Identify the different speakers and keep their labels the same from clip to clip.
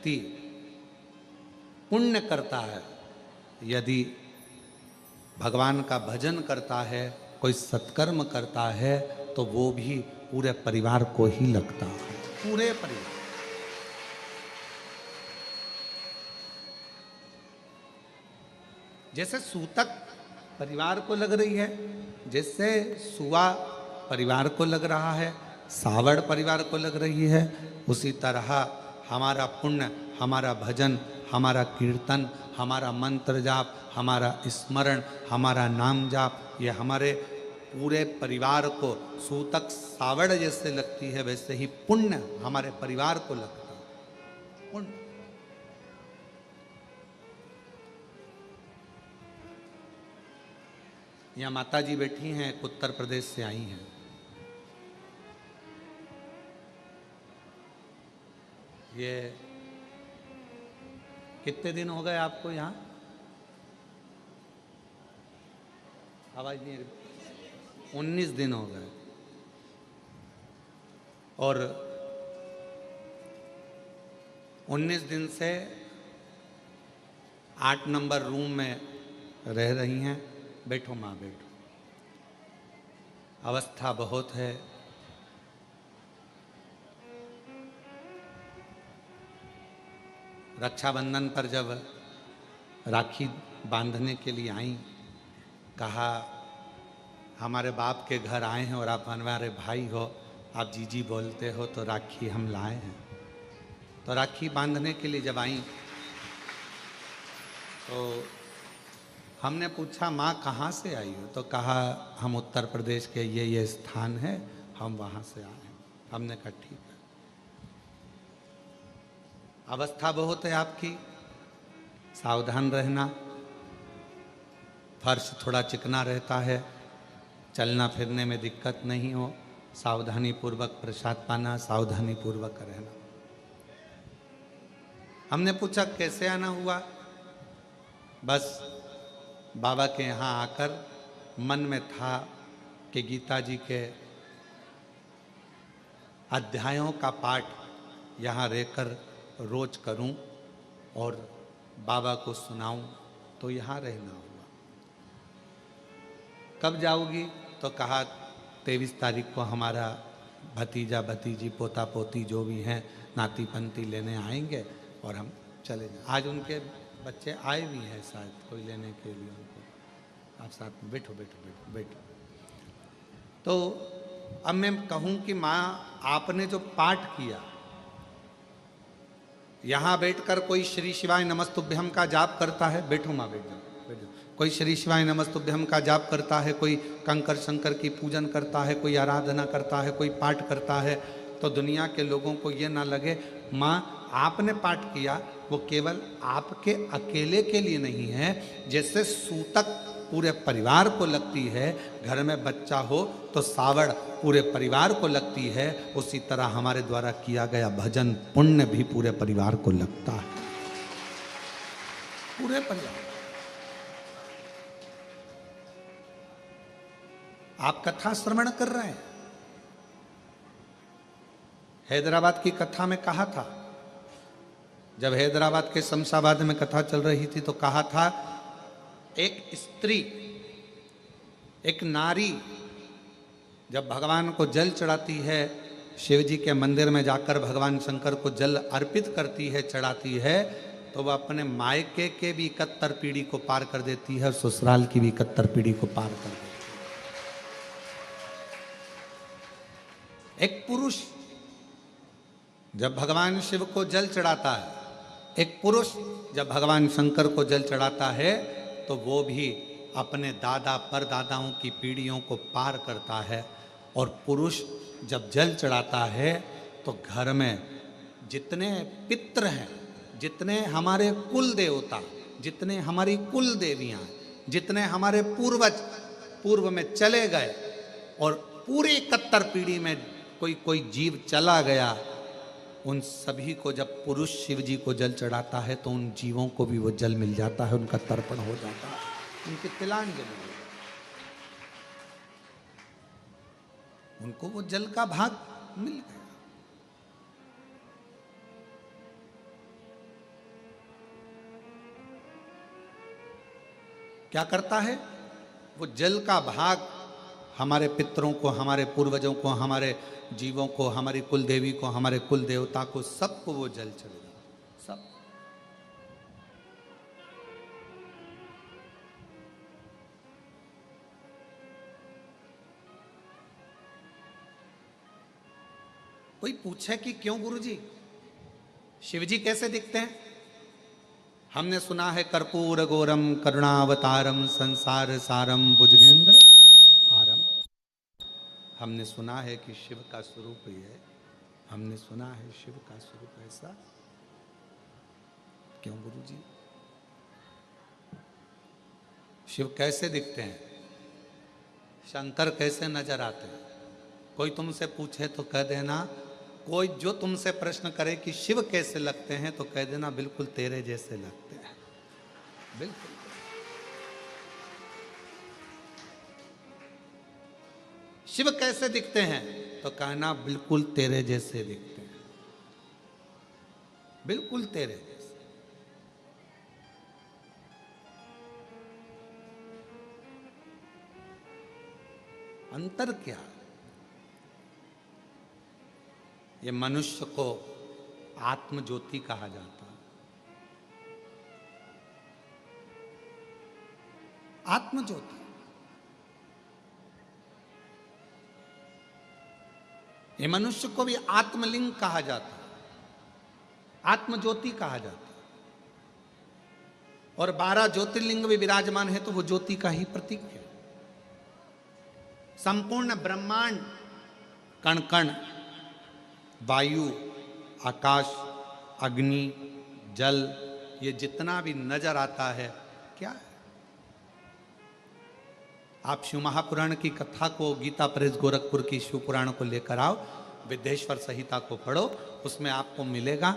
Speaker 1: व्यक्ति पुण्य करता है, यदि भगवान का भजन करता है, कोई सत्कर्म करता है, तो वो भी पूरे परिवार को ही लगता है, पूरे परिवार। जैसे सूतक परिवार को लग रही है, जैसे सुआ परिवार को लग रहा है, सावड़ परिवार को लग रही है, उसी तरह हमारा पुण्य, हमारा भजन, हमारा कीर्तन, हमारा मंत्र जाप, हमारा स्मरण, हमारा नाम जाप, ये हमारे पूरे परिवार को सूतक सावड़ जैसे लगती है, वैसे ही पुण्य हमारे परिवार को लगता है। पुण्य यहाँ माता जी बैठी हैं, उत्तर प्रदेश से आई हैं। ये कितने दिन हो गए आपको यहाँ? आवाज नहीं आ रही। 19 दिन हो गए। और 19 दिन से 8 नंबर रूम में रह रही हैं। बैठो माँ, बैठो। अवस्था बहुत है। रक्षाबंधन पर जब राखी बांधने के लिए आई, कहा हमारे बाप के घर आए हैं और आप हमारे भाई हो, आप जीजी बोलते हो, तो राखी हम लाए हैं। तो राखी बांधने के लिए जब आई तो हमने पूछा माँ कहाँ से आई हो? तो कहा हम उत्तर प्रदेश के ये स्थान है, हम वहाँ से आए हैं। हमने कहा ठीक है। अवस्था बहुत है आपकी, सावधान रहना। फर्श थोड़ा चिकना रहता है, चलना फिरने में दिक्कत नहीं हो, सावधानी पूर्वक प्रसाद पाना, सावधानी पूर्वक रहना। हमने पूछा कैसे आना हुआ? बस बाबा के यहाँ आकर मन में था कि गीता जी के अध्यायों का पाठ यहाँ रहकर रोज करूं और बाबा को सुनाऊं, तो यहाँ रहना हुआ। कब जाओगी? तो कहा 23 तारीख को हमारा भतीजा भतीजी पोता पोती जो भी हैं नाती पंती लेने आएंगे और हम चले जाएं। आज उनके बच्चे आए भी हैं शायद कोई लेने के लिए उनको। आप साथ में बैठो बैठो बैठो बैठो। तो अब मैं कहूँ कि माँ आपने जो पाठ किया, यहाँ बैठकर कोई श्री शिवाय नमस्तुभ्यम का जाप करता है? बैठो माँ, बैठ जाओ बैठ जाओ। कोई श्री शिवाय नमस्तुभ्यम का जाप करता है, कोई कंकर शंकर की पूजन करता है, कोई आराधना करता है, कोई पाठ करता है, तो दुनिया के लोगों को ये ना लगे माँ आपने पाठ किया वो केवल आपके अकेले के लिए नहीं है। जैसे सूतक पूरे परिवार को लगती है, घर में बच्चा हो तो सावड़ पूरे परिवार को लगती है, उसी तरह हमारे द्वारा किया गया भजन पुण्य भी पूरे परिवार को लगता है, पूरे परिवार। आप कथा श्रवण कर रहे हैं। हैदराबाद की कथा में कहा था, जब हैदराबाद के शमशाबाद में कथा चल रही थी तो कहा था एक स्त्री, एक नारी जब भगवान को जल चढ़ाती है, शिव जी के मंदिर में जाकर भगवान शंकर को जल अर्पित करती है, चढ़ाती है, तो वह अपने मायके के भी 71 पीढ़ी को पार कर देती है और ससुराल की भी 71 पीढ़ी को पार कर देती है। एक पुरुष जब भगवान शिव को जल चढ़ाता है, एक पुरुष जब भगवान शंकर को जल चढ़ाता है, तो वो भी अपने दादा परदादाओं की पीढ़ियों को पार करता है। और पुरुष जब जल चढ़ाता है तो घर में जितने पितृ हैं, जितने हमारे कुल देवता, जितने हमारी कुल देवियाँ, जितने हमारे पूर्वज पूर्व में चले गए और पूरी 71 पीढ़ी में कोई जीव चला गया, उन सभी को जब पुरुष शिव जी को जल चढ़ाता है तो उन जीवों को भी वो जल मिल जाता है, उनका तर्पण हो जाता है, उनकी तिलांजलि, उनको वो जल का भाग मिल गया। क्या करता है? वो जल का भाग हमारे पितरों को, हमारे पूर्वजों को, हमारे जीवों को, हमारी कुल देवी को, हमारे कुल देवता को, सबको वो जल चलेगा, सब। कोई पूछे कि क्यों गुरुजी शिवजी कैसे दिखते हैं? हमने सुना है कर्पूर गौरम करुणावतारम संसार सारम भुजगेंद्र हारम। हमने सुना है कि शिव का स्वरूप ये है, हमने सुना है शिव का स्वरूप ऐसा। क्यों गुरुजी? शिव कैसे दिखते हैं? शंकर कैसे नजर आते हैं? कोई तुमसे पूछे तो कह देना, कोई जो तुमसे प्रश्न करे कि शिव कैसे लगते हैं तो कह देना बिल्कुल तेरे जैसे लगते हैं, बिल्कुल। शिव कैसे दिखते हैं तो कहना बिल्कुल तेरे जैसे दिखते हैं, बिल्कुल तेरे जैसे। अंतर क्या? ये मनुष्य को आत्म ज्योति कहा जाता है। आत्म ज्योति, ये मनुष्य को भी आत्मलिंग कहा जाता है, आत्म ज्योति कहा जाता है। और 12 ज्योतिर्लिंग भी विराजमान है तो वो ज्योति का ही प्रतीक है। संपूर्ण ब्रह्मांड, कण कण, वायु, आकाश, अग्नि, जल, ये जितना भी नजर आता है क्या है? आप शिव महापुराण की कथा को, गीता प्रेस गोरखपुर की शिव पुराण को लेकर आओ, विद्येश्वर संहिता को पढ़ो, उसमें आपको मिलेगा।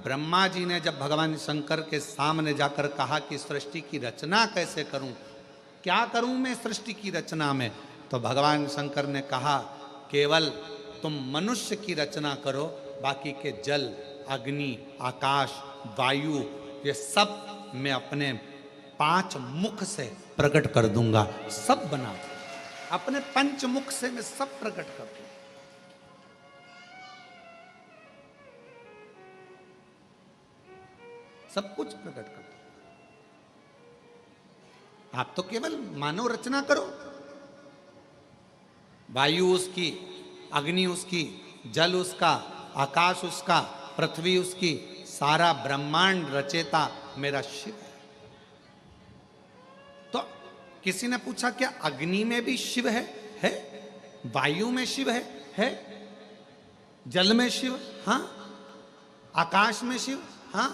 Speaker 1: ब्रह्मा जी ने जब भगवान शंकर के सामने जाकर कहा कि सृष्टि की रचना कैसे करूं, क्या करूं मैं सृष्टि की रचना में, तो भगवान शंकर ने कहा केवल तुम मनुष्य की रचना करो, बाकी के जल, अग्नि, आकाश, वायु, ये सब मैं अपने 5 मुख से प्रकट कर दूंगा, सब बना दूंगा। अपने 5 मुख से मैं सब प्रकट कर दूंगा। सब कुछ प्रकट कर दूंगा। आप तो केवल मानव रचना करो, वायु उसकी, अग्नि उसकी, जल उसका, आकाश उसका, पृथ्वी उसकी, सारा ब्रह्मांड रचेता मेरा शिव है। तो किसी ने पूछा क्या अग्नि में भी शिव है? है। वायु में शिव है। जल में शिव, हाँ। आकाश में शिव, हाँ।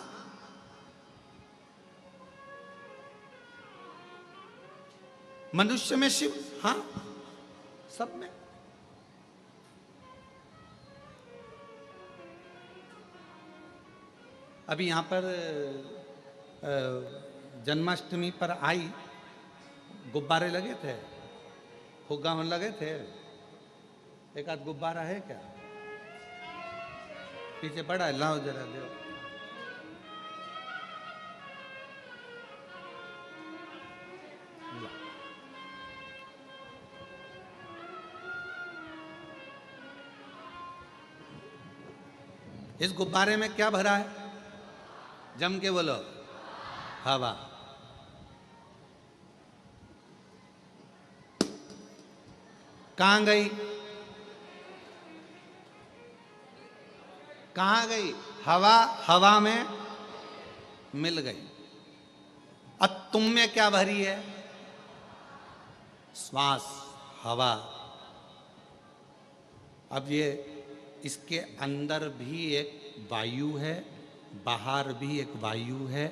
Speaker 1: मनुष्य में शिव, हाँ, सब में। अभी यहां पर जन्माष्टमी पर आई, गुब्बारे लगे थे, फुग्गा लगे थे। एक आध गुब्बारा है क्या? पीछे पड़ा है, लाओ जरा दो। इस गुब्बारे में क्या भरा है? जम के बोलो। हवा। कहां गई? कहां गई? हवा हवा में मिल गई। अब तुम में क्या भरी है? श्वास, हवा। अब ये इसके अंदर भी एक वायु है, बाहर भी एक वायु है।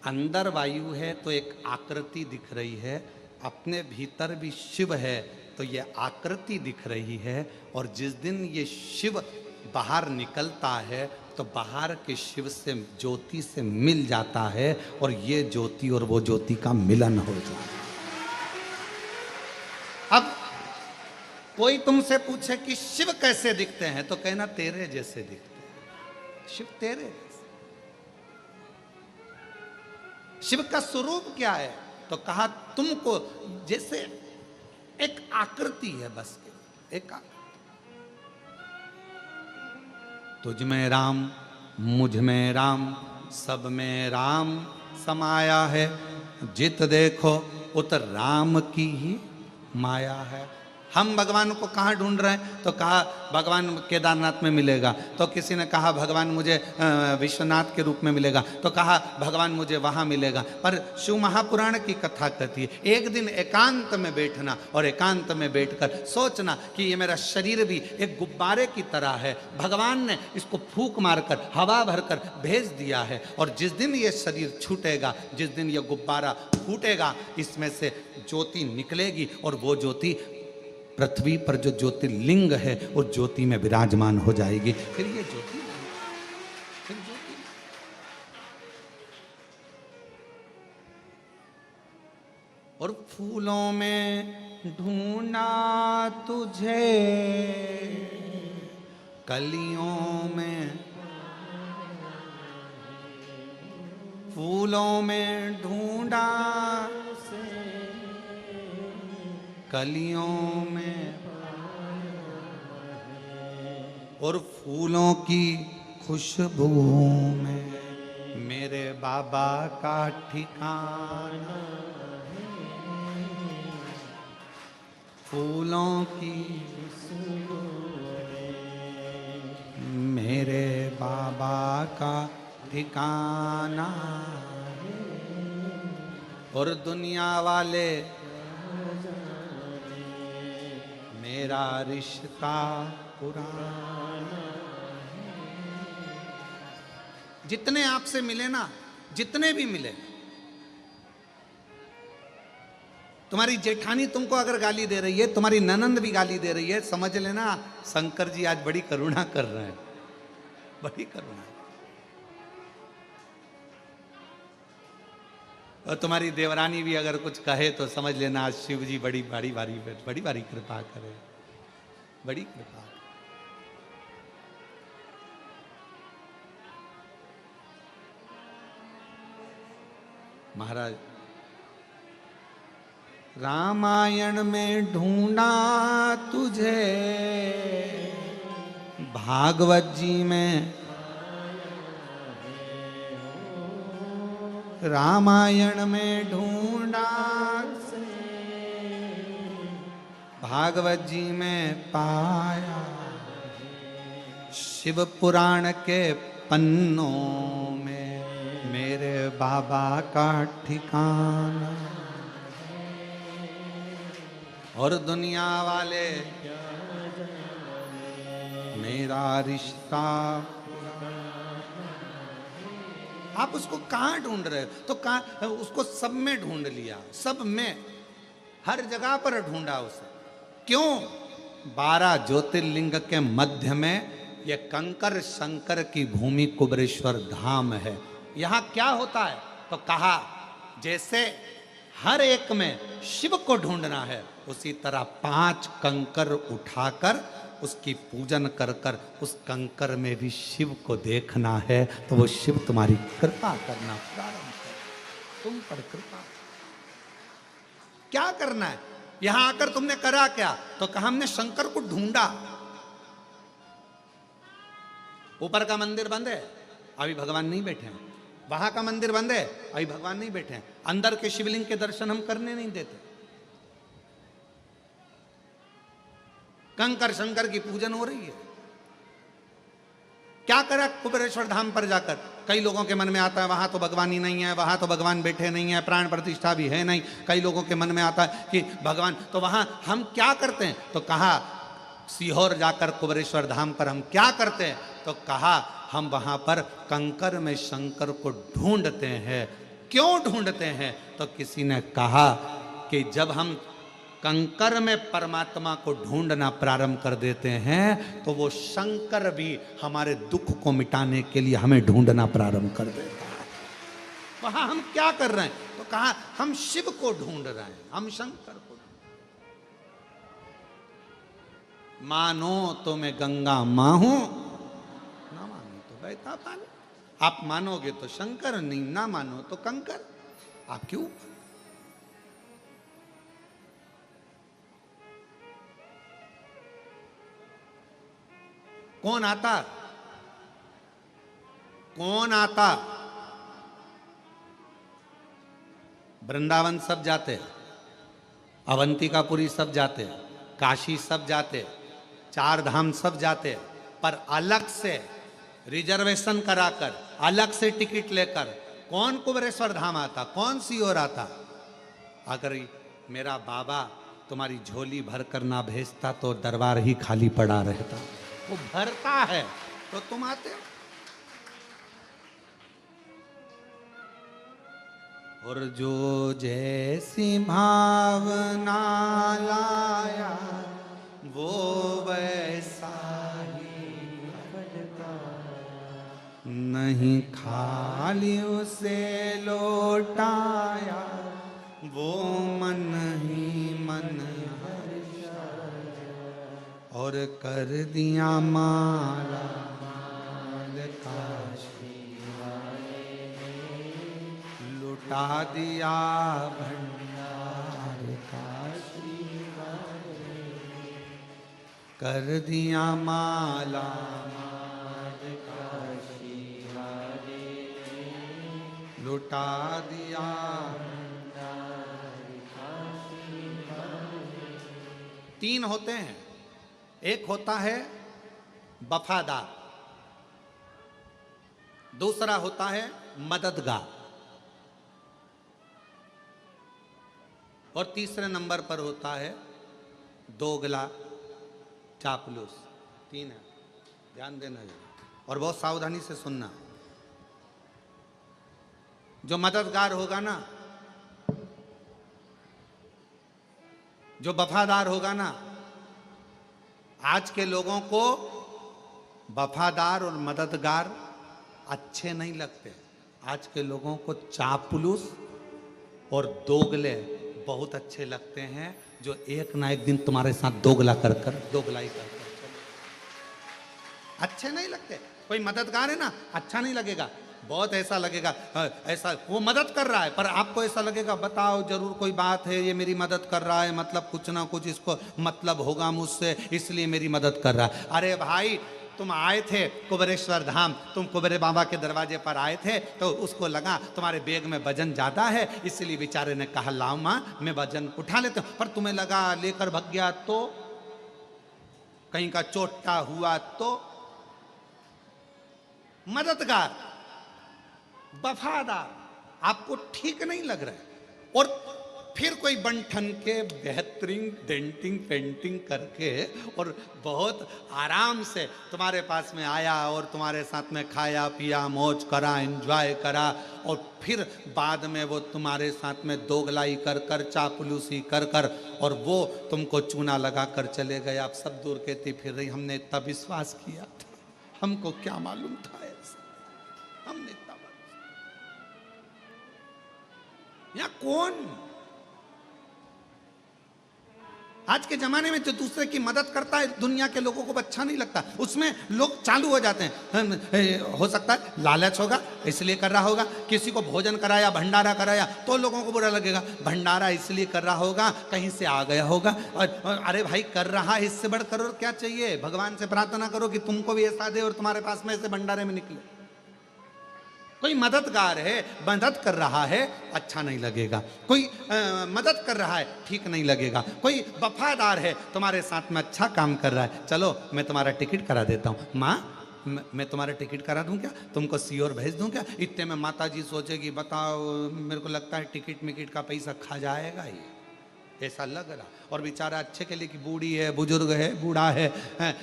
Speaker 1: अंदर वायु है तो एक आकृति दिख रही है, अपने भीतर भी शिव है तो ये आकृति दिख रही है। और जिस दिन ये शिव बाहर निकलता है तो बाहर के शिव से, ज्योति से मिल जाता है और ये ज्योति और वो ज्योति का मिलन हो जाता है। अब कोई तुमसे पूछे कि शिव कैसे दिखते हैं तो कहना तेरे जैसे दिखते हैं। शिव तेरे जैसे। शिव का स्वरूप क्या है? तो कहा तुमको जैसे एक आकृति है बस एक तुझ में राम मुझ में राम सब में राम समाया है, जित देखो उत राम की ही माया है। हम भगवान को कहाँ ढूंढ रहे हैं? तो कहा भगवान केदारनाथ में मिलेगा, तो किसी ने कहा भगवान मुझे विश्वनाथ के रूप में मिलेगा, तो कहा भगवान मुझे वहाँ मिलेगा। पर शिव महापुराण की कथा कहती है एक दिन एकांत में बैठना और एकांत में बैठकर सोचना कि ये मेरा शरीर भी एक गुब्बारे की तरह है, भगवान ने इसको फूंक मारकर हवा भरकर भेज दिया है, और जिस दिन ये शरीर छूटेगा, जिस दिन ये गुब्बारा फूटेगा, इसमें से ज्योति निकलेगी और वो ज्योति पृथ्वी पर जो ज्योतिर्लिंग है उस ज्योति में विराजमान हो जाएगी। फिर ये ज्योति और फूलों में ढूंढा तुझे, कलियों में फूलों में ढूंढा, कलियों में और फूलों की खुशबू में मेरे बाबा का ठिकाना। फूलों की खुशबू मेरे बाबा का ठिकाना, और दुनिया वाले मेरा रिश्ता पुराना। जितने आपसे मिले ना, जितने भी मिले, तुम्हारी जेठानी तुमको अगर गाली दे रही है, तुम्हारी ननंद भी गाली दे रही है, समझ लेना शंकर जी आज बड़ी करुणा कर रहे हैं, बड़ी करुणा। और तुम्हारी देवरानी भी अगर कुछ कहे तो समझ लेना आज शिव जी बड़ी बड़ी भारी कृपा करे, बड़ी कृपा। महाराज रामायण में ढूंढा तुझे, भागवत जी में रामायण में ढूंढा, भागवत जी में पाया, शिव पुराण के पन्नों में मेरे बाबा का ठिकाना, और दुनिया वाले मेरा रिश्ता। आप उसको कहाँ ढूंढ रहे हो? तो कहाँ? उसको सब में ढूंढ लिया, सब में, हर जगह पर ढूंढा उसे। क्यों? 12 ज्योतिर्लिंग के मध्य में ये कंकर शंकर की भूमि कुबरेश्वर धाम है। यहाँ क्या होता है? तो कहा जैसे हर एक में शिव को ढूंढना है, उसी तरह 5 कंकर उठाकर उसकी पूजन कर कर उस कंकर में भी शिव को देखना है, तो वो शिव तुम्हारी कृपा करना प्रारंभ कर, तुम पर कृपा। क्या करना है? यहां आकर तुमने करा क्या? तो कहा हमने शंकर को ढूंढा। ऊपर का मंदिर बंद है, अभी भगवान नहीं बैठे हैं। वहां का मंदिर बंद है, अभी भगवान नहीं बैठे हैं। अंदर के शिवलिंग के दर्शन हम करने नहीं देते। कंकर शंकर की पूजन हो रही है। क्या करा कुबेरेश्वर धाम पर जाकर? कई लोगों के मन में आता है वहां तो भगवान ही नहीं है, वहां तो भगवान बैठे नहीं है, प्राण प्रतिष्ठा भी है नहीं। कई लोगों के मन में आता है कि भगवान, तो वहां हम क्या करते हैं? तो कहा सीहोर जाकर कुबेरेश्वर धाम पर हम क्या करते हैं? तो कहा हम वहां पर कंकर में शंकर को ढूंढते हैं। क्यों ढूंढते हैं? तो किसी ने कहा कि जब हम कंकर में परमात्मा को ढूंढना प्रारंभ कर देते हैं तो वो शंकर भी हमारे दुख को मिटाने के लिए हमें ढूंढना प्रारंभ कर देता है। वहां हम क्या कर रहे हैं? तो कहा हम शिव को ढूंढ रहे हैं, हम शंकर को। मानो तो मैं गंगा मां हूं, ना मानो तो बहता पानी। आप मानोगे तो शंकर, नहीं ना मानो तो कंकर। आप क्यों? कौन आता? कौन आता? वृंदावन सब जाते, अवंतिकापुरी सब जाते, काशी सब जाते, चार धाम सब जाते, पर अलग से रिजर्वेशन कराकर, अलग से टिकट लेकर कौन कुबेरेश्वर धाम आता? कौन सी ओर आता? अगर मेरा बाबा तुम्हारी झोली भर कर ना भेजता तो दरबार ही खाली पड़ा रहता। वो भरता है तो तुम आते हो। और जो जैसी भावना लाया वो वैसा ही नहीं, खाली उसे लौटाया वो मन ही मन, और कर दिया माला माल काशी, लुटा दिया भंडार काशी, कर दिया माला माल काशी, लुटा दिया। तीन होते हैं, एक होता है वफादार, दूसरा होता है मददगार, और तीसरे नंबर पर होता है दोगला चापलूस। तीन है, ध्यान देना और बहुत सावधानी से सुनना। जो मददगार होगा ना, जो वफादार होगा ना, आज के लोगों को वफादार और मददगार अच्छे नहीं लगते। आज के लोगों को चापलूस और दोगले बहुत अच्छे लगते हैं, जो एक ना एक दिन तुम्हारे साथ दोगलाई कर चले। अच्छे नहीं लगते। कोई मददगार है ना, अच्छा नहीं लगेगा, बहुत ऐसा लगेगा, ऐसा वो मदद कर रहा है, पर आपको ऐसा लगेगा बताओ जरूर कोई बात है, ये मेरी मदद कर रहा है, मतलब कुछ ना कुछ इसको मतलब होगा मुझसे, इसलिए मेरी मदद कर रहा है। अरे भाई, तुम आए थे कुबेरेश्वर धाम, तुम कुबेरे बाबा के दरवाजे पर आए थे, तो उसको लगा तुम्हारे बैग में वजन ज्यादा है, इसलिए बेचारे ने कहा लाओ माँ मैं वजन उठा लेता हूं। पर तुम्हें लगा लेकर भाग गया तो, कहीं का चोटा हुआ तो। मददगार, वफादार आपको ठीक नहीं लग रहा है, और फिर कोई बंठन के बेहतरीन डेंटिंग पेंटिंग करके और बहुत आराम से तुम्हारे पास में आया और तुम्हारे साथ में खाया पिया मौज करा एंजॉय करा, और फिर बाद में वो तुम्हारे साथ में दोगलाई कर कर चापलूसी कर कर और वो तुमको चूना लगा कर चले गए। आप सब दूर कहती फिर रही हमने इतना विश्वास किया था, हमको क्या मालूम था ऐसा, हमने इतना या कौन। आज के जमाने में जो दूसरे की मदद करता है दुनिया के लोगों को अच्छा नहीं लगता, उसमें लोग चालू हो जाते हैं। हो सकता है लालच होगा इसलिए कर रहा होगा, किसी को भोजन कराया भंडारा कराया तो लोगों को बुरा लगेगा, भंडारा इसलिए कर रहा होगा कहीं से आ गया होगा। और अरे भाई कर रहा है, इससे बढ़कर और क्या चाहिए। भगवान से प्रार्थना करो कि तुमको भी ऐसा दे और तुम्हारे पास में ऐसे भंडारे में निकले। कोई मददगार है, मदद कर रहा है, अच्छा नहीं लगेगा। कोई मदद कर रहा है, ठीक नहीं लगेगा। कोई वफादार है, तुम्हारे साथ में अच्छा काम कर रहा है, चलो मैं तुम्हारा टिकट करा देता हूँ, माँ मैं तुम्हारा टिकट करा दूं क्या, तुमको सीओर भेज दूं क्या। इतने में माता जी सोचेगी बताओ मेरे को लगता है टिकट मिकट का पैसा खा जाएगा ही, ऐसा लग रहा। और बेचारा अच्छे के लिए कि बूढ़ी है, बुजुर्ग है, बूढ़ा है,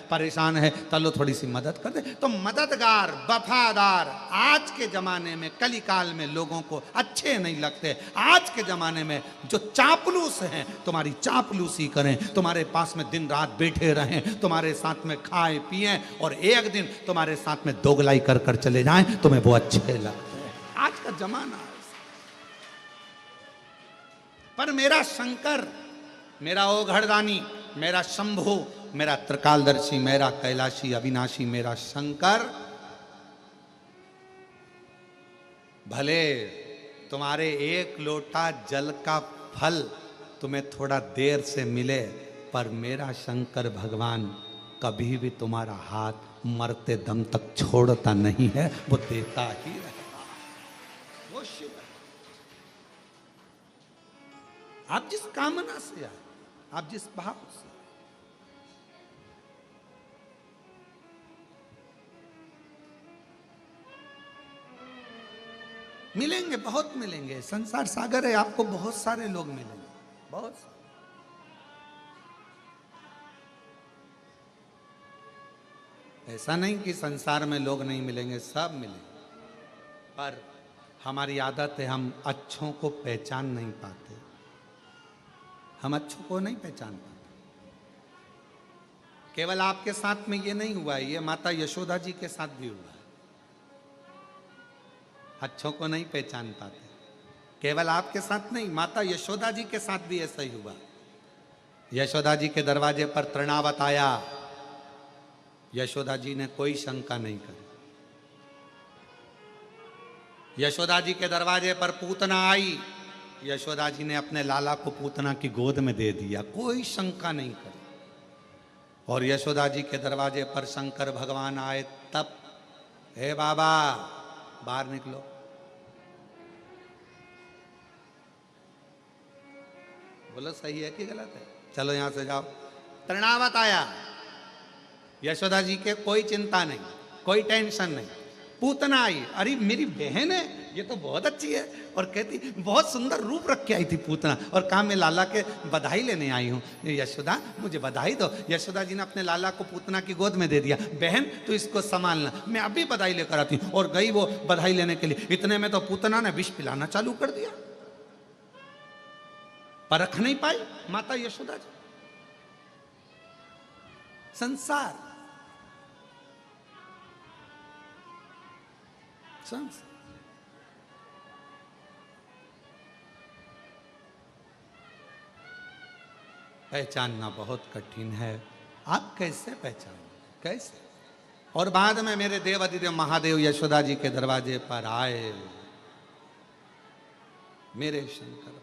Speaker 1: परेशान है, चलो थोड़ी सी मदद कर दे। तो मददगार वफादार आज के ज़माने में कली काल में लोगों को अच्छे नहीं लगते। आज के ज़माने में जो चापलूस हैं तुम्हारी चापलूसी करें, तुम्हारे पास में दिन रात बैठे रहें, तुम्हारे साथ में खाएं पिएं और एक दिन तुम्हारे साथ में दोगलाई कर कर चले जाएं, तुम्हें वो अच्छे लगते हैं। आज का जमाना है। पर मेरा शंकर, मेरा ओघड़दानी, मेरा शंभु, मेरा त्रिकालदर्शी, मेरा कैलाशी अविनाशी, मेरा शंकर भले तुम्हारे एक लोटा जल का फल तुम्हें थोड़ा देर से मिले, पर मेरा शंकर भगवान कभी भी तुम्हारा हाथ मरते दम तक छोड़ता नहीं है, वो देता ही रहेगा, वो शिव है। आप जिस कामना से आए, आप जिस भाव से, मिलेंगे, बहुत मिलेंगे। संसार सागर है, आपको बहुत सारे लोग मिलेंगे, बहुत सारे। ऐसा नहीं कि संसार में लोग नहीं मिलेंगे, सब मिलेंगे, पर हमारी आदत है हम अच्छों को पहचान नहीं पाते, हम अच्छों को नहीं पहचान पाते। केवल आपके साथ में ये नहीं हुआ है, ये माता यशोदा जी के साथ भी हुआ है। अच्छों को नहीं पहचान पाते, केवल आपके साथ नहीं, माता यशोदा जी के साथ भी ऐसा ही हुआ। यशोदा जी के दरवाजे पर तृणावत आया, यशोदा जी ने कोई शंका नहीं करी। यशोदा जी के दरवाजे पर पूतना आई, यशोदा जी ने अपने लाला को पूतना की गोद में दे दिया, कोई शंका नहीं करी। और यशोदा जी के दरवाजे पर शंकर भगवान आए तब, हे बाबा बाहर निकलो। बोलो सही है कि गलत है? चलो यहां से जाओ। तृणावत आया, यशोदा जी के कोई चिंता नहीं, कोई टेंशन नहीं। पूतना आई, अरे मेरी बहन है, ये तो बहुत अच्छी है, और कहती बहुत सुंदर रूप रख के आई थी पूतना, और कहा मैं लाला के बधाई लेने आई हूँ, यशोदा मुझे बधाई दो। यशोदा जी ने अपने लाला को पूतना की गोद में दे दिया, बहन तू इसको संभालना, मैं अभी बधाई लेकर आती हूँ। और गई वो बधाई लेने के लिए, इतने में तो पूतना ने विष पिलाना चालू कर दिया। परख नहीं पाई माता यशोदा जी। संसार, संसार पहचानना बहुत कठिन है। आप कैसे पहचानोगे, कैसे? और बाद में मेरे देव अधिदेव महादेव यशोदा जी के दरवाजे पर आए, मेरे शंकर।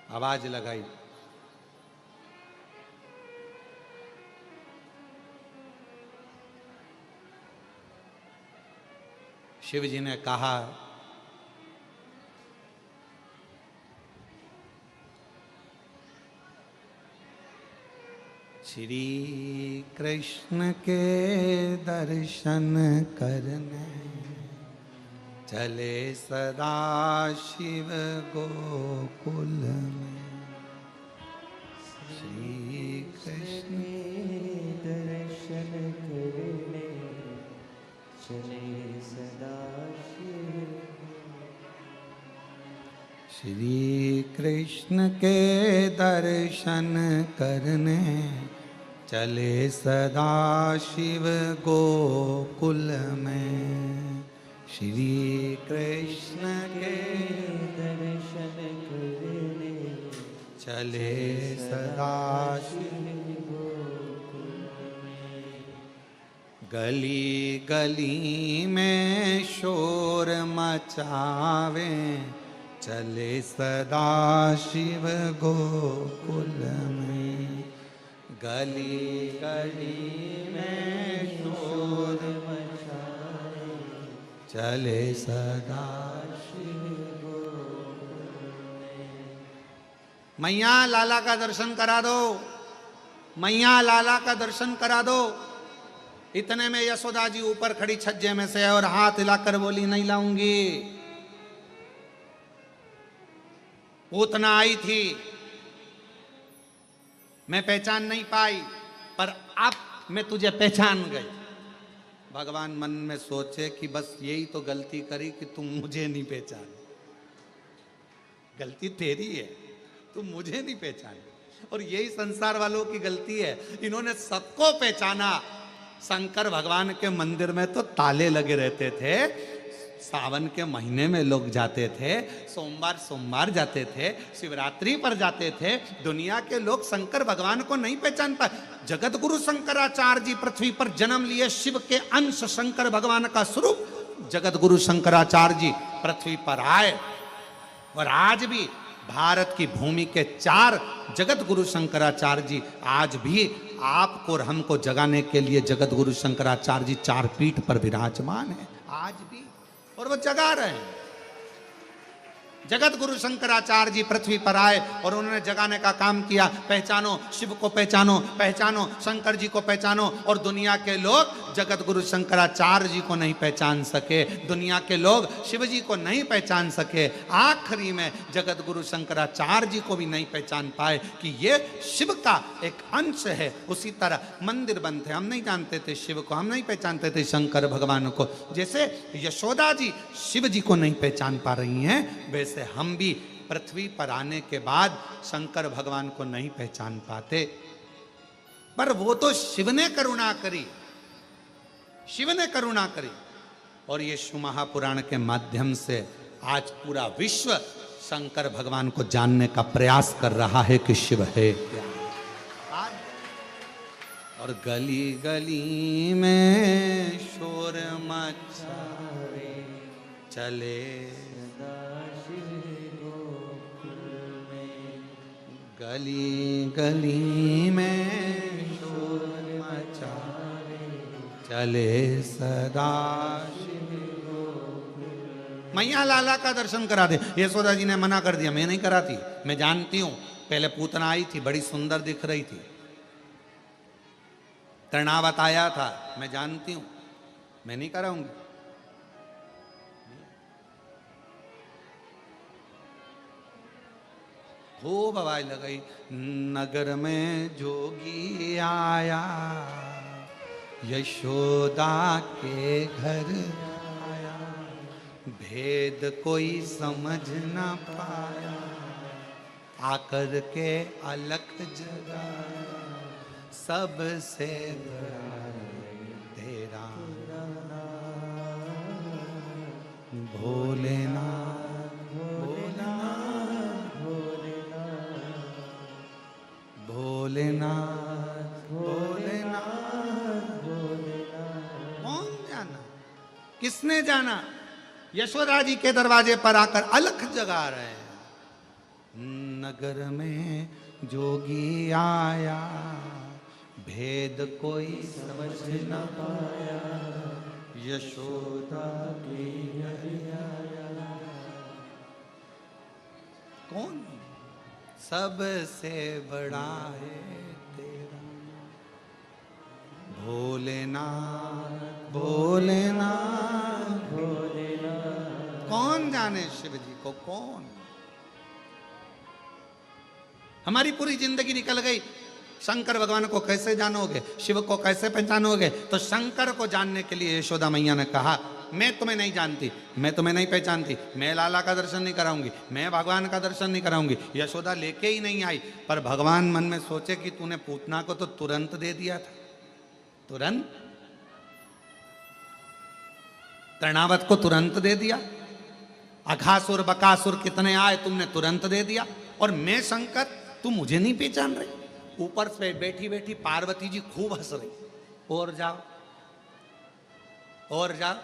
Speaker 1: आवाज लगाई, शिव जी ने कहा, श्री कृष्ण के दर्शन करने चले सदा शिव गोकुल में। श्री कृष्ण
Speaker 2: दर्शन करने चले सदा शिव।
Speaker 1: श्री कृष्ण के दर्शन करने चले सदा शिव गोकुल में। श्री कृष्ण के
Speaker 2: दर्शन करने
Speaker 1: चले सदा शिव
Speaker 2: गोकुल में।
Speaker 1: गली गली में शोर मचावे चले सदा शिव गोकुल में। गली गली में शोर मचावे चले सदा शिव गोकुल में। मैया लाला का दर्शन करा दो, मैया लाला का दर्शन करा दो। इतने में यशोदा जी ऊपर खड़ी छज्जे में से और हाथ हिलाकर बोली, नहीं लाऊंगी। पूतना आई थी, मैं पहचान नहीं पाई, पर अब मैं तुझे पहचान गई। भगवान मन में सोचे कि बस यही तो गलती करी कि तुम मुझे नहीं पहचान। गलती तेरी है, तुम मुझे नहीं पहचानी। और यही संसार वालों की गलती है, इन्होंने सबको पहचाना। शंकर भगवान के मंदिर में तो ताले लगे रहते थे, सावन के महीने में लोग जाते थे, सोमवार सोमवार जाते थे, शिवरात्रि पर जाते थे। दुनिया के लोग शंकर भगवान को नहीं पहचान पाए। जगत गुरु शंकराचार्य जी पृथ्वी पर जन्म लिए, शिव के अंश शंकर भगवान का स्वरूप जगत गुरु शंकराचार्य जी पृथ्वी पर आए और आज भी भारत की भूमि के 4 जगत गुरु शंकराचार्य जी आज भी आपको और हमको जगाने के लिए जगत गुरु शंकराचार्य जी 4 पीठ पर विराजमान है आज भी, और वो जगा रहे हैं। जगत गुरु शंकराचार्य जी पृथ्वी पर आए और उन्होंने जगाने का काम किया। पहचानो शिव को, पहचानो, पहचानो शंकर जी को, पहचानो। और दुनिया के लोग जगत गुरु शंकराचार्य जी को नहीं पहचान सके, दुनिया के लोग शिव जी को नहीं पहचान सके, आखिरी में जगत गुरु शंकराचार्य जी को भी नहीं पहचान पाए कि ये शिव का एक अंश है। उसी तरह मंदिर बनते, हम नहीं जानते थे शिव को, हम नहीं पहचानते थे शंकर भगवान को। जैसे यशोदा जी शिव जी को नहीं पहचान पा रही हैं, वैसे हम भी पृथ्वी पर आने के बाद शंकर भगवान को नहीं पहचान पाते। पर वो तो शिव ने करुणा करी, शिव ने करुणा करी। और ये शिव महापुराण के माध्यम से आज पूरा विश्व शंकर भगवान को जानने का प्रयास कर रहा है कि शिव है क्या। और गली गली में शोर मचाए चले, गली गली में शोर मचाए चले सदा। मैया लाला का दर्शन करा दे। यशोदा जी ने मना कर दिया, मैं नहीं कराती, मैं जानती हूं। पहले पूतना आई थी, बड़ी सुंदर दिख रही थी, तृणावत आया था, मैं जानती हूं, मैं नहीं कराऊंगी। खूब आवाज लगाई, नगर में जोगी आया, यशोदा के घर आया, भेद कोई समझ ना पाया, आकर के अलख जगाया, सबसे बड़ा तेरा भोलेनाथ, भोलेनाथ, भोलेनाथ, भोलेनाथ। कौन जाना, किसने जाना? यशोदा जी के दरवाजे पर आकर अलख जगा रहे हैं। नगर में जोगी आया, भेद कोई समझ न पाया, यशोदा की आया। कौन? सबसे बड़ा है तेरा भोलेनाथ, भोलेनाथ, भोलेनाथ। कौन जाने शिव जी को, कौन? हमारी पूरी जिंदगी निकल गई, शंकर भगवान को कैसे जानोगे, शिव को कैसे पहचानोगे? तो शंकर को जानने के लिए यशोदा मैया ने कहा, मैं तुम्हें नहीं जानती, मैं तुम्हें नहीं पहचानती, मैं लाला का दर्शन नहीं कराऊंगी, मैं भगवान का दर्शन नहीं कराऊंगी। यशोदा लेके ही नहीं आई। पर भगवान मन में सोचे कि तूने पूतना को तो तुरंत दे दिया था, तुरंत तृणावत को तुरंत दे दिया, अघासुर बकासुर कितने आए तुमने तुरंत दे दिया, और मैं शंकर, तू मुझे नहीं पहचान रही। ऊपर से बैठी बैठी पार्वती जी खूब हंस रही, और जाओ और जाओ।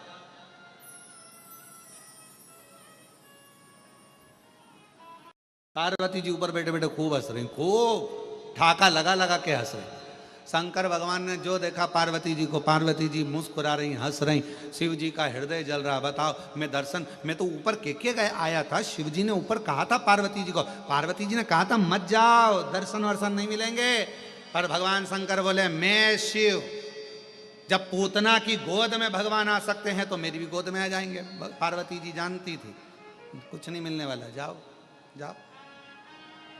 Speaker 1: पार्वती जी ऊपर बैठे बैठे खूब हंस रही, खूब ठाका लगा लगा के हंस रही। शंकर भगवान ने जो देखा पार्वती जी को, पार्वती जी मुस्कुरा रही, हंस रही, शिव जी का हृदय जल रहा। बताओ, मैं दर्शन, मैं तो ऊपर के गए आया था, शिव जी ने ऊपर कहा था पार्वती जी को, पार्वती जी ने कहा था मत जाओ, दर्शन वर्शन नहीं मिलेंगे। पर भगवान शंकर बोले, मैं शिव, जब पूतना की गोद में भगवान आ सकते हैं तो मेरी भी गोद में आ जाएंगे। पार्वती जी जानती थी कुछ नहीं मिलने वाला, जाओ जाओ।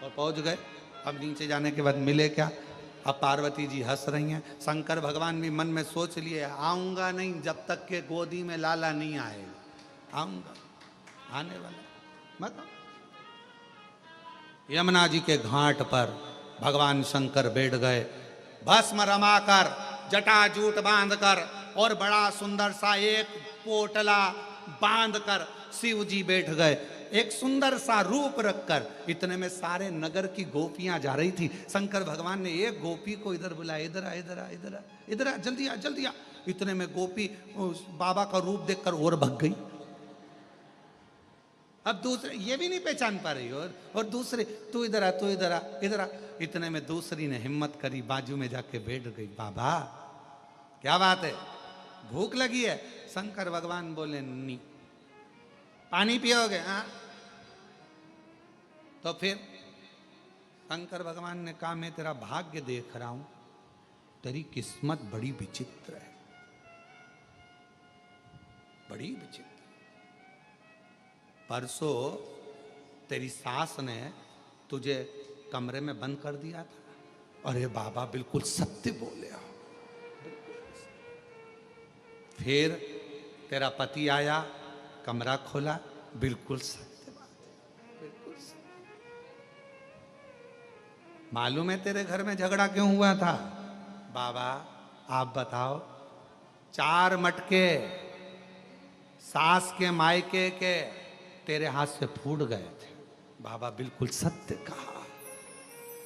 Speaker 1: और पहुंच गए। अब नीचे जाने के बाद मिले क्या? अब पार्वती जी हंस रही हैं। शंकर भगवान भी मन में सोच लिए, आऊंगा नहीं जब तक के गोदी में लाला नहीं आएगा, आऊंगा, आने वाला मत। यमुना जी के घाट पर भगवान शंकर बैठ गए, भस्म रमाकर, जटाजूट बांधकर, और बड़ा सुंदर सा एक पोटला बांधकर शिव जी बैठ गए, एक सुंदर सा रूप रखकर। इतने में सारे नगर की गोपियां जा रही थी। शंकर भगवान ने एक गोपी को इधर बुलाया, इधर आ, इधर आ, इधर आ, इधर आ, जल्दी आ, जल्दी आ। इतने में गोपी उस बाबा का रूप देखकर और भग गई। अब दूसरे ये भी नहीं पहचान पा रही हो, और दूसरे तू इधर आ, तू इधर आ, इधर आ। इतने में दूसरी ने हिम्मत करी, बाजू में जाके बैठ गई। बाबा क्या बात है, भूख लगी है? शंकर भगवान बोले नहीं। पानी पियोगे? हाँ। तो फिर शंकर भगवान ने कहा मैं तेरा भाग्य देख रहा हूं, तेरी किस्मत बड़ी विचित्र है, बड़ी विचित्र। परसों तेरी सास ने तुझे कमरे में बंद कर दिया था। अरे बाबा बिल्कुल सत्य बोले हो। फिर तेरा पति आया, कमरा खोला, बिल्कुल सत्य बात है, बिल्कुल सत्य। मालूम है तेरे घर में झगड़ा क्यों हुआ था? बाबा आप बताओ। 4 मटके सास के मायके के तेरे हाथ से फूट गए थे। बाबा बिल्कुल सत्य कहा।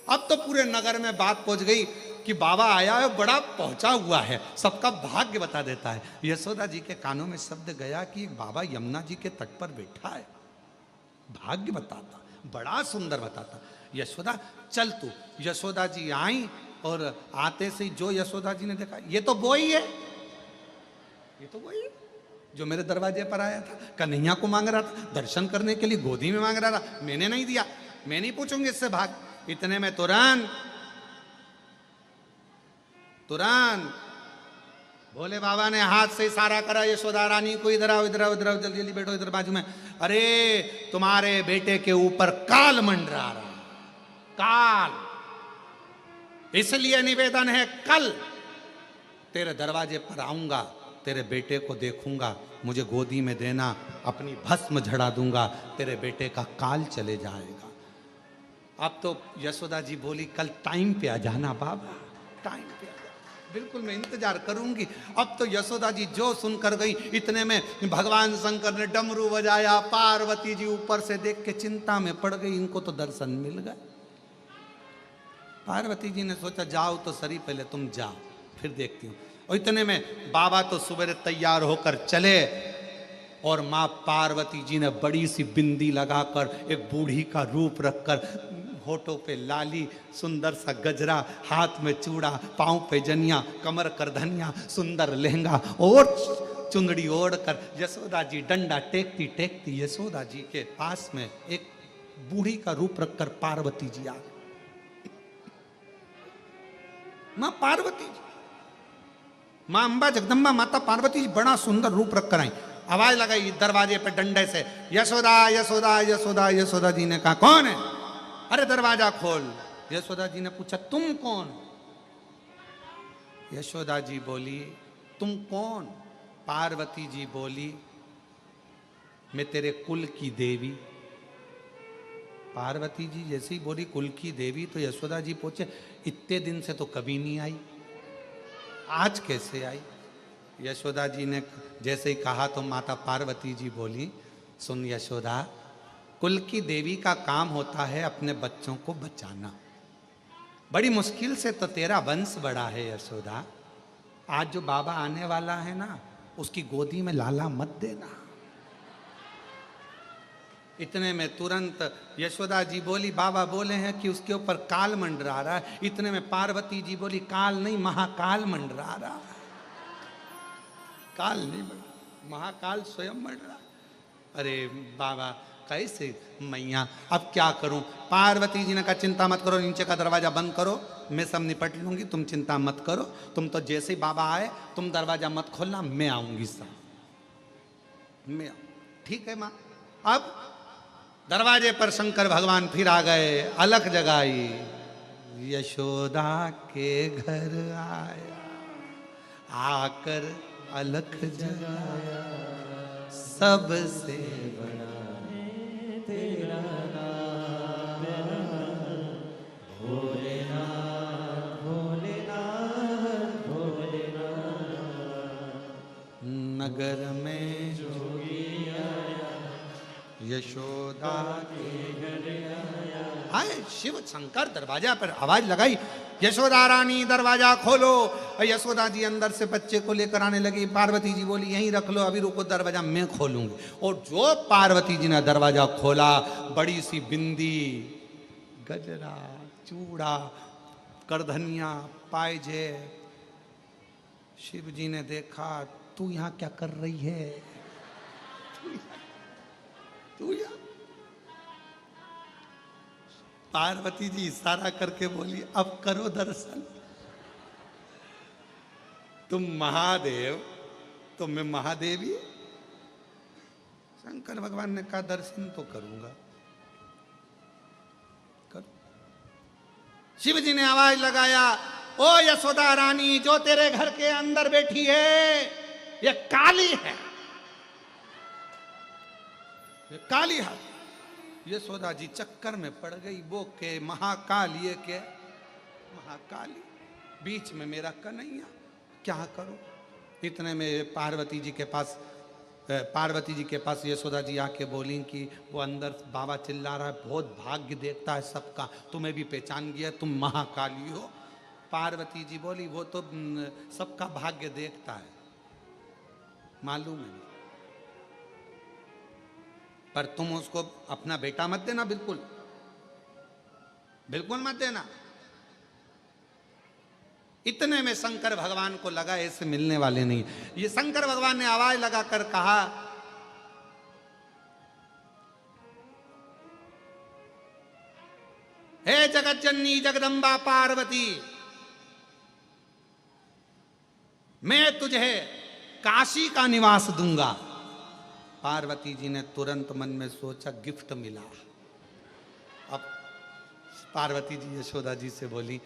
Speaker 1: अब तो पूरे नगर में बात पहुंच गई कि बाबा आया है, बड़ा पहुंचा हुआ है, सबका भाग्य बता देता है। यशोदा जी के कानों में शब्द गया कि एक बाबा यमुना जी के तट पर बैठा है, भाग्य बताता, बड़ा सुंदर बताता। यशोदा चल तू। यशोदा जी आई और आते से जो यशोदा जी ने देखा, ये तो वो ही है, ये तो वही है जो मेरे दरवाजे पर आया था, कन्हैया को मांग रहा था, दर्शन करने के लिए गोदी में मांग रहा था, मैंने नहीं दिया, मैं नहीं पूछूंगी इससे, भाग। इतने में तुरंत भोले बाबा ने हाथ से इशारा करा, यशोदा रानी को इधर आओ, इधर आओ, इधर आओ, जल्दी जल्दी बैठो इधर बाजू में। अरे तुम्हारे बेटे के ऊपर काल मंडरा रहा, काल, इसलिए निवेदन है कल तेरे दरवाजे पर आऊंगा, तेरे बेटे को देखूंगा, मुझे गोदी में देना, अपनी भस्म झड़ा दूंगा, तेरे बेटे का काल चले जाएगा। अब तो यशोदा जी बोली कल टाइम पे आ जाना बाबा, टाइम पे आ जाना, बिल्कुल मैं इंतजार करूंगी। अब तो यशोदा जी जो सुनकर गई, इतने में भगवान शंकर ने डमरू बजाया, पार्वती जी ऊपर से देख के चिंता में पड़ गई, इनको तो दर्शन मिल गए। पार्वती जी ने सोचा जाओ तो सही, पहले तुम जाओ फिर देखती हूँ। और इतने में बाबा तो सुबह तैयार होकर चले, और माँ पार्वती जी ने बड़ी सी बिंदी लगाकर, एक बूढ़ी का रूप रखकर, होठों पे लाली, सुंदर सा गजरा, हाथ में चूड़ा, पांव पे जनिया, कमर कर धनिया, सुंदर लहंगा और चुंदड़ी ओढ़कर यशोदा जी डंडा टेकती टेकती यशोदा जी के पास में एक बूढ़ी का रूप रखकर पार्वती जी आ गई। माँ पार्वती जी, माँ अम्बा जगदम्बा माता पार्वती जी बड़ा सुंदर रूप रख कर आई। आवाज लगाई दरवाजे पे डंडे से, यशोदा यशोदा यशोदा। यशोदा जी ने कहा कौन है? अरे दरवाजा खोल। यशोदा जी ने पूछा तुम कौन? यशोदा जी बोली तुम कौन? पार्वती जी बोली मैं तेरे कुल की देवी। पार्वती जी जैसे ही बोली कुल की देवी, तो यशोदा जी पूछे इतने दिन से तो कभी नहीं आई, आज कैसे आई? यशोदा जी ने जैसे ही कहा तो माता पार्वती जी बोली सुन यशोदा, कुल की देवी का काम होता है अपने बच्चों को बचाना, बड़ी मुश्किल से तो तेरा वंश बड़ा है यशोदा। आज जो बाबा आने वाला है ना, उसकी गोदी में लाला मत देना। इतने में तुरंत यशोदा जी बोली बाबा बोले हैं कि उसके ऊपर काल मंडरा रहा है। इतने में पार्वती जी बोली काल नहीं महाकाल मंडरा रहा है, काल नहीं मंडरा, महाकाल स्वयं मंडरा। अरे बाबा कैसे मैया, अब क्या करूं? पार्वती जी ने कहा चिंता मत करो, नीचे का दरवाजा बंद करो, मैं सब निपट लूंगी, तुम चिंता मत करो। तुम तो जैसे ही बाबा आए तुम दरवाजा मत खोलना, मैं आऊंगी सब, मैं ठीक है माँ। अब दरवाजे पर शंकर भगवान फिर आ गए, अलख जगाई, यशोदा के घर आया, आकर अलख जगाया, सबसे बड़ा
Speaker 2: तेरा नाम, भोलेनाथ भोलेनाथ भोलेनाथ।
Speaker 1: नगर में
Speaker 2: जोगी आया,
Speaker 1: यशोदा
Speaker 2: के घर आया।
Speaker 1: आए शिव शंकर दरवाजा पर आवाज लगाई, यशोदा रानी दरवाजा खोलो। और यशोदा जी अंदर से बच्चे को लेकर आने लगी। पार्वती जी बोली यहीं रख लो, अभी रुको, दरवाजा मैं खोलूंगी। और जो पार्वती जी ने दरवाजा खोला, बड़ी सी बिंदी, गजरा, चूड़ा, करधनिया, पायजे। शिव जी ने देखा, तू यहां क्या कर रही है? तू यहाँ? पार्वती जी इशारा करके बोली, अब करो दर्शन। तुम महादेव तो मैं महादेवी। शंकर भगवान ने कहा दर्शन तो करूंगा, करो। शिव जी ने आवाज लगाया, ओ यशोदा रानी, जो तेरे घर के अंदर बैठी है ये काली है, ये काली है। यशोदा जी चक्कर में पड़ गई। वो के महाकाल, ये के महाकाली, बीच में मेरा कन्हैया, क्या करो? इतने में पार्वती जी के पास यशोदा जी आके बोली कि वो अंदर बाबा चिल्ला रहा है, बहुत भाग्य देखता है सबका, तुम्हें भी पहचान गया, तुम महाकाली हो। पार्वती जी बोली, वो तो सबका भाग्य देखता है, मालूम है, पर तुम उसको अपना बेटा मत देना, बिल्कुल बिल्कुल मत देना। इतने में शंकर भगवान को लगा ऐसे मिलने वाले नहीं। ये शंकर भगवान ने आवाज लगाकर कहा, हे जगत जननी जगदम्बा पार्वती, मैं तुझे काशी का निवास दूंगा। पार्वती जी ने तुरंत मन में सोचा, गिफ्ट मिला। अब पार्वती जी यशोदा जी से बोली,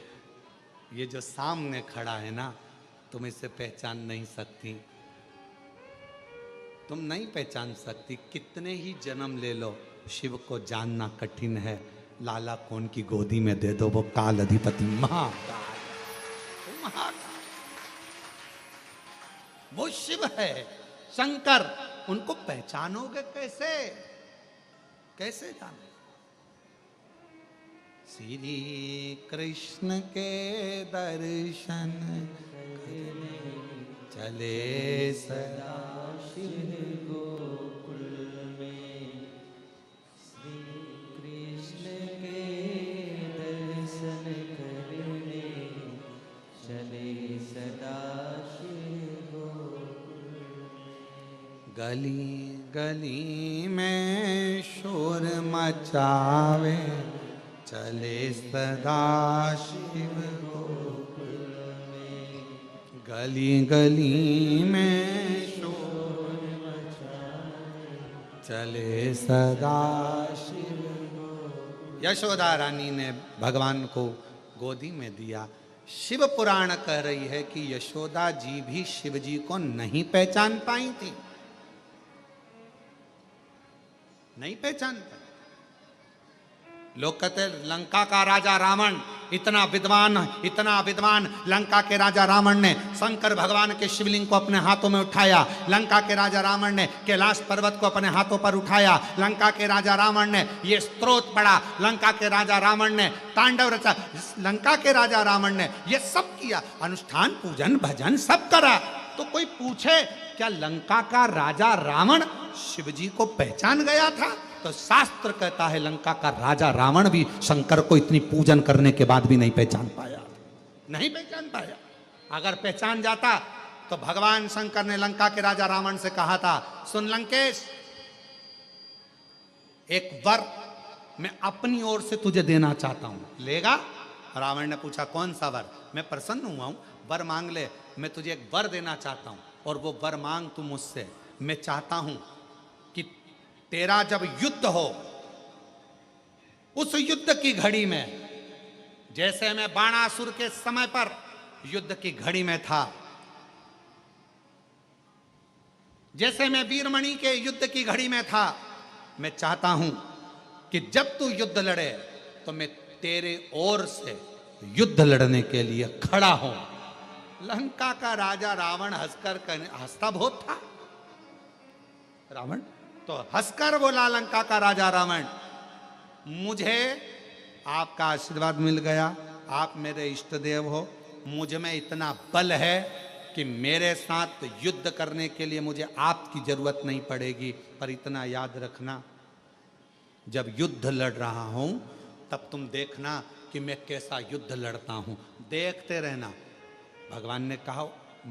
Speaker 1: ये जो सामने खड़ा है ना, तुम इसे पहचान नहीं सकती, तुम नहीं पहचान सकती। कितने ही जन्म ले लो, शिव को जानना कठिन है। लाला कौन की गोदी में दे दो, वो काल अधिपति महाकाल, वो शिव है, शंकर। उनको पहचानोगे कैसे? कैसे जानो? श्री कृष्ण के दर्शन चले सदा
Speaker 2: शिव गोकुल में, श्री कृष्ण के दर्शन करने चले सदा शिव गोकुल में।
Speaker 1: गली गली में शोर मचावे, चले सदा शिव गोकुल में। गली गली में शोर मचावे, चले सदा शिव गोकुल। यशोदा रानी ने भगवान को गोदी में दिया। शिव पुराण कह रही है कि यशोदा जी भी शिव जी को नहीं पहचान पाई थी, नहीं पहचान पाई। लोग कहते लंका का राजा रावण इतना विद्वान लंका के राजा रावण ने शंकर भगवान के शिवलिंग को अपने हाथों में उठाया। लंका के राजा रावण ने कैलाश पर्वत को अपने हाथों पर उठाया। लंका के राजा रावण ने ये स्तोत्र पढ़ा। लंका के राजा रावण ने तांडव रचा। लंका के राजा रावण ने ये सब किया, अनुष्ठान पूजन भजन सब करा। तो कोई पूछे क्या लंका का राजा रावण शिवजी को पहचान गया था? तो शास्त्र कहता है लंका का राजा रावण भी शंकर को इतनी पूजन करने के बाद भी नहीं पहचान पाया, नहीं पहचान पाया। अगर पहचान जाता तो भगवान शंकर ने लंका के राजा रावण से कहा था, सुन लंकेश, एक वर मैं अपनी ओर से तुझे देना चाहता हूं, लेगा? रावण ने पूछा कौन सा वर? मैं प्रसन्न हुआ हूं, वर मांग ले, मैं तुझे एक वर देना चाहता हूं और वो वर मांग तू मुझसे। मैं चाहता हूं कि तेरा जब युद्ध हो, उस युद्ध की घड़ी में, जैसे मैं बाणासुर के समय पर युद्ध की घड़ी में था, जैसे मैं वीरमणि के युद्ध की घड़ी में था, मैं चाहता हूं कि जब तू युद्ध लड़े तो मैं तेरे ओर से युद्ध लड़ने के लिए खड़ा हूं। लंका का राजा रावण हंसता बहुत था। रावण तो हंसकर बोला, लंका का राजा रावण, मुझे आपका आशीर्वाद मिल गया, आप मेरे इष्ट देव हो, मुझ में इतना बल है कि मेरे साथ युद्ध करने के लिए मुझे आपकी जरूरत नहीं पड़ेगी। पर इतना याद रखना, जब युद्ध लड़ रहा हूं तब तुम देखना कि मैं कैसा युद्ध लड़ता हूं, देखते रहना। भगवान ने कहा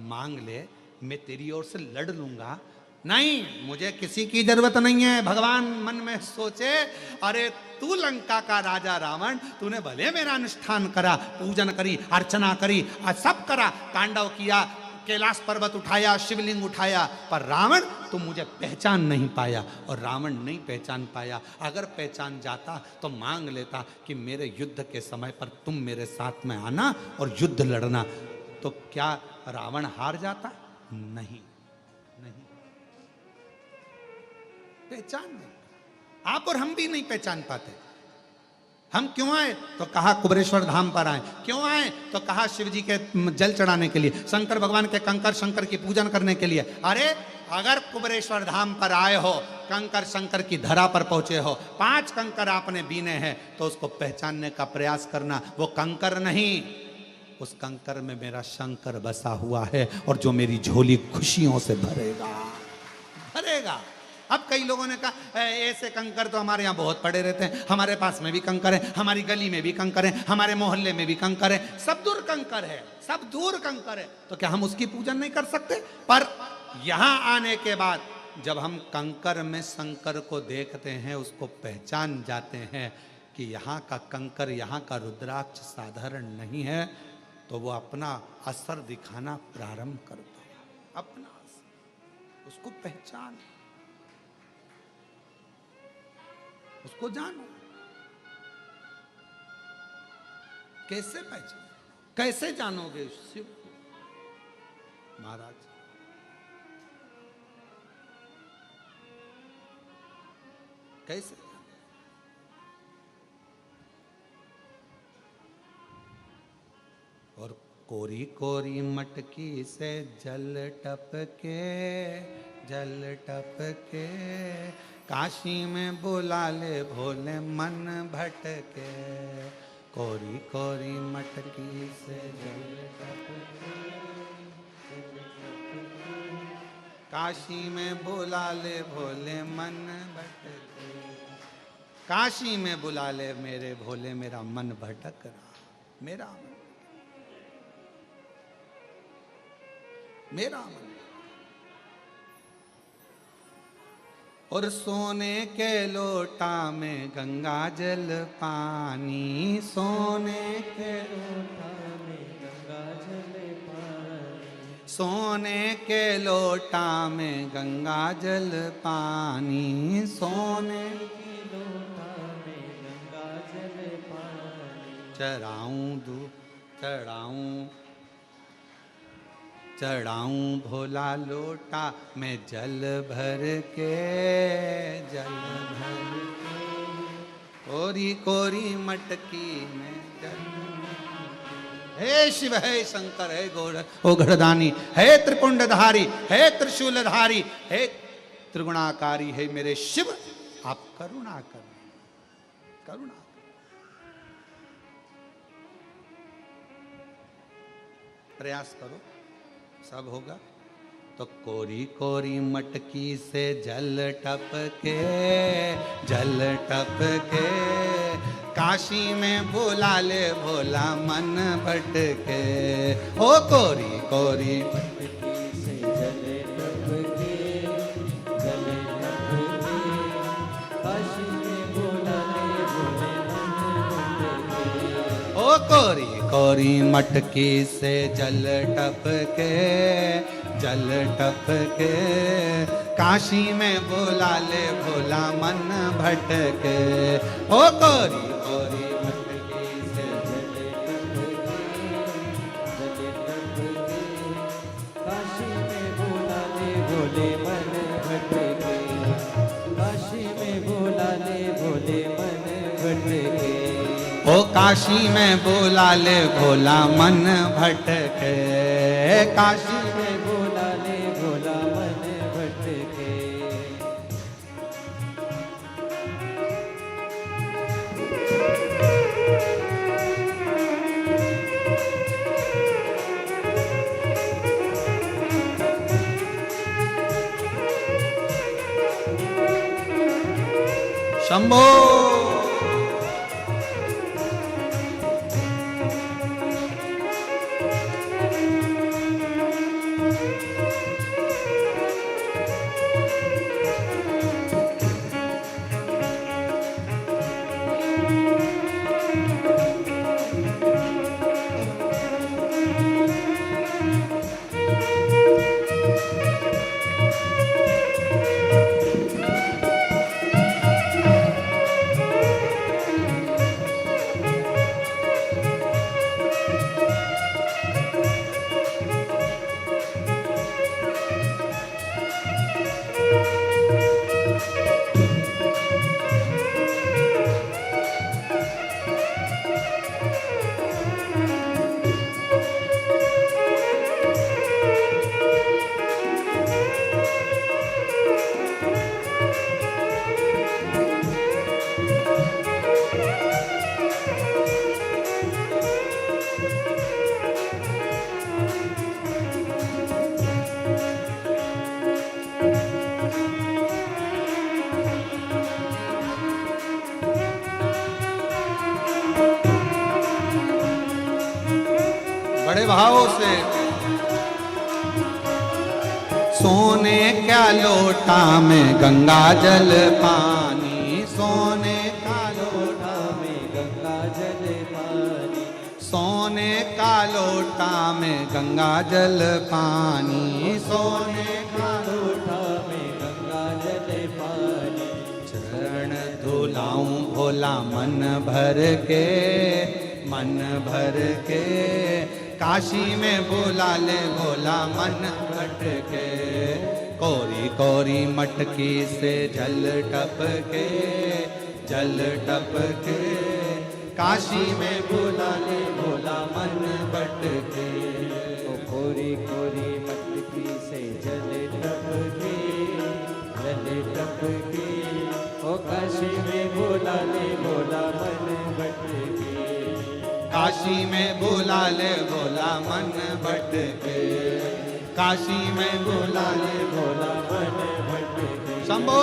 Speaker 1: मांग ले, मैं तेरी ओर से लड़ लूंगा। नहीं, मुझे किसी की जरूरत नहीं है। भगवान मन में सोचे, अरे तू लंका का राजा रावण, तूने भले मेरा अनुष्ठान करा, पूजन करी, अर्चना करी, सब करा, तांडव किया, कैलाश पर्वत उठाया, शिवलिंग उठाया, पर रावण तुम मुझे पहचान नहीं पाया। और रावण नहीं पहचान पाया। अगर पहचान जाता तो मांग लेता कि मेरे युद्ध के समय पर तुम मेरे साथ में आना और युद्ध लड़ना। तो क्या रावण हार जाता? नहीं, नहीं, पहचान नहीं। आप और हम भी नहीं पहचान पाते। हम क्यों आए? तो कहा कुबेरेश्वर धाम पर आए। क्यों आए? तो कहा शिव जी के जल चढ़ाने के लिए, शंकर भगवान के कंकर शंकर की पूजन करने के लिए। अरे अगर कुबेरेश्वर धाम पर आए हो, कंकर शंकर की धरा पर पहुंचे हो, 5 कंकर आपने बीने हैं, तो उसको पहचानने का प्रयास करना। वो कंकर नहीं, उस कंकर में मेरा शंकर बसा हुआ है, और जो मेरी झोली खुशियों से भरेगा, भरेगा। अब कई लोगों ने कहा ऐसे कंकर तो हमारे यहाँ बहुत पड़े रहते हैं, हमारे पास में भी कंकर है, हमारी गली में भी कंकर है, हमारे मोहल्ले में भी कंकर है, सब दूर कंकर है, सब दूर कंकर है। तो क्या हम उसकी पूजन नहीं कर सकते? पर यहाँ आने के बाद जब हम कंकर में शंकर को देखते हैं, उसको पहचान जाते हैं कि यहाँ का कंकर, यहाँ का रुद्राक्ष साधारण नहीं है, तो वो अपना असर दिखाना प्रारंभ करता है। अपना असर, उसको पहचान, उसको जानो। कैसे पहचान, कैसे जानोगे शिव को? महाराज कैसे? और कोरी कोरी मटकी से जल टपके, जल टपके, काशी में बुला ले भोले मन भटके। कोरी कोरी मटकी से जल टपके, काशी में बुला ले भोले मन भटके। काशी में बुला ले मेरे भोले, मेरा मन भटक रहा, मेरा मन, मेरा मन। और सोने के लोटा में गंगा जल पानी, सोने के लोटा में गंगा जल पानी, सोने के लोटा में गंगा जल पानी, सोने के लोटा में गंगा जल पानी। चढ़ाऊं दूध, चढ़ाऊं, चढ़ाऊं भोला लोटा में जल भर के, जल भर के, कोरी कोरी मटकी में जल। हे शिव, हे शंकर, हे गोगढ़दानी, हे त्रिपुंडधारी, हे त्रिशूलधारी, हे त्रिगुणाकारी, हे मेरे शिव, आप करुणा करो, करुणा। प्रयास करो, सब होगा। तो कोरी कोरी मटकी से जल टपके, जल टपके, काशी में बुला ले भोला मन भटके। ओ कोरी कोरी मटकी से जल टपके, जल टपके, काशी में बुला ले भोले मन भटके। ओ कोरी कोरी मटकी से जल टपके, जल टपके, काशी में बुला ले भोला मन भटके। ओ कोरी कोरी मटकी से जल टपके, जल टपके, काशी में बुला ले भोले मन भटके, काशी में बुला ले भोले मन भटके। ओ काशी में बुला ले भोला मन भटके, काशी में बुला ले भोला मन भटके। शंभो। बड़े भावों से। सोने क्या लोटा में गंगा जल पानी, सोने का लोटा में
Speaker 2: गंगा जल पानी,
Speaker 1: सोने का लोटा में गंगा जल पानी, सोने का
Speaker 2: लोटा में गंगा जल पानी।
Speaker 1: चरण धुलाऊं भोला मन भर के, मन भर के। काशी में बुला ले भोला मन भटके, कोरी कोरी मटकी से जल टपके, जल टपके। काशी में बुला ले भोला मन भटके,
Speaker 2: ओ कोरी कोरी मटकी से जल टपके, जल टपके। ओ काशी में बुला ले भोला मन भटके,
Speaker 1: काशी में बुला ले भोला मन भटके, काशी में बुला ले
Speaker 2: भोला मन भटके।
Speaker 1: शंभो।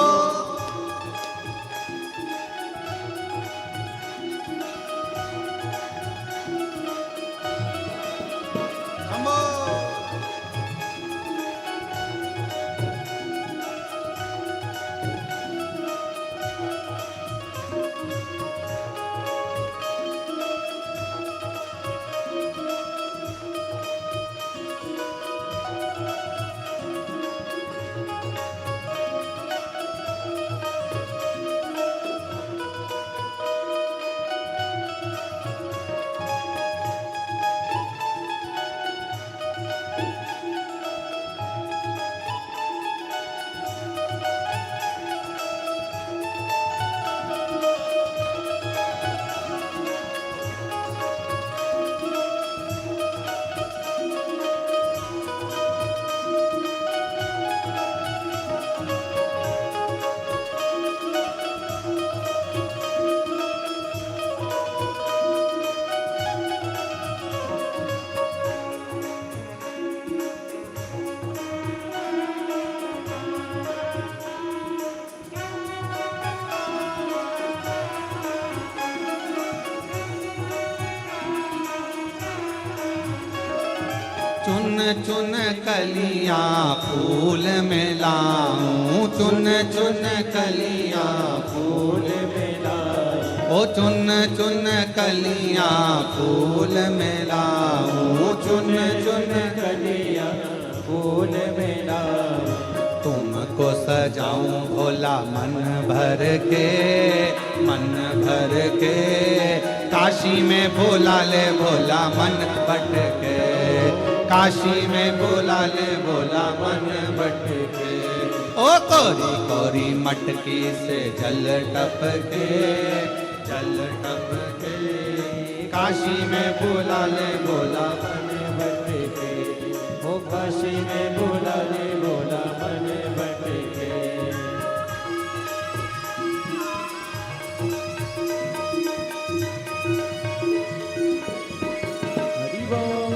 Speaker 1: शंभो। चुन चुन कलियां फूल में लाऊं, चुन चुन कलियां फूल में लाऊं। ओ चुन चुन कलियां फूल में लाऊं, चुन चुन
Speaker 2: कलियां फूल में लाऊं।
Speaker 1: तुमको सजाऊं भोला मन भर के, मन भर के। काशी में बुला ले भोला मन भटके, काशी में बुला ले भोला मन भटके। ओ कोरी कोरी मटकी से जल टपके, जल टपके। काशी में बुला ले भोला मन भटके,
Speaker 2: ओ काशी में बुला ले भोला मन भटके। हरि बोल।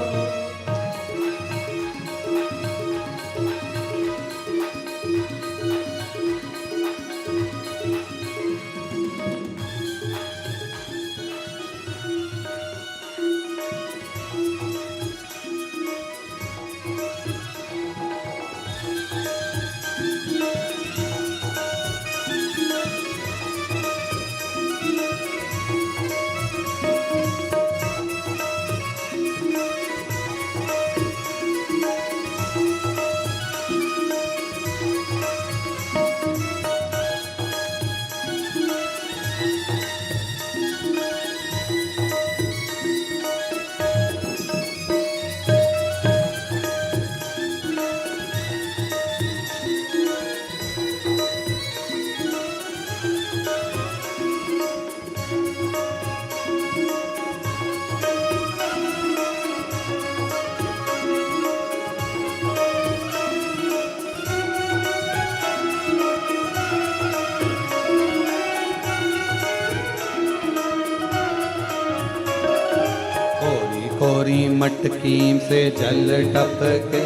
Speaker 1: मटकी से जल टपके,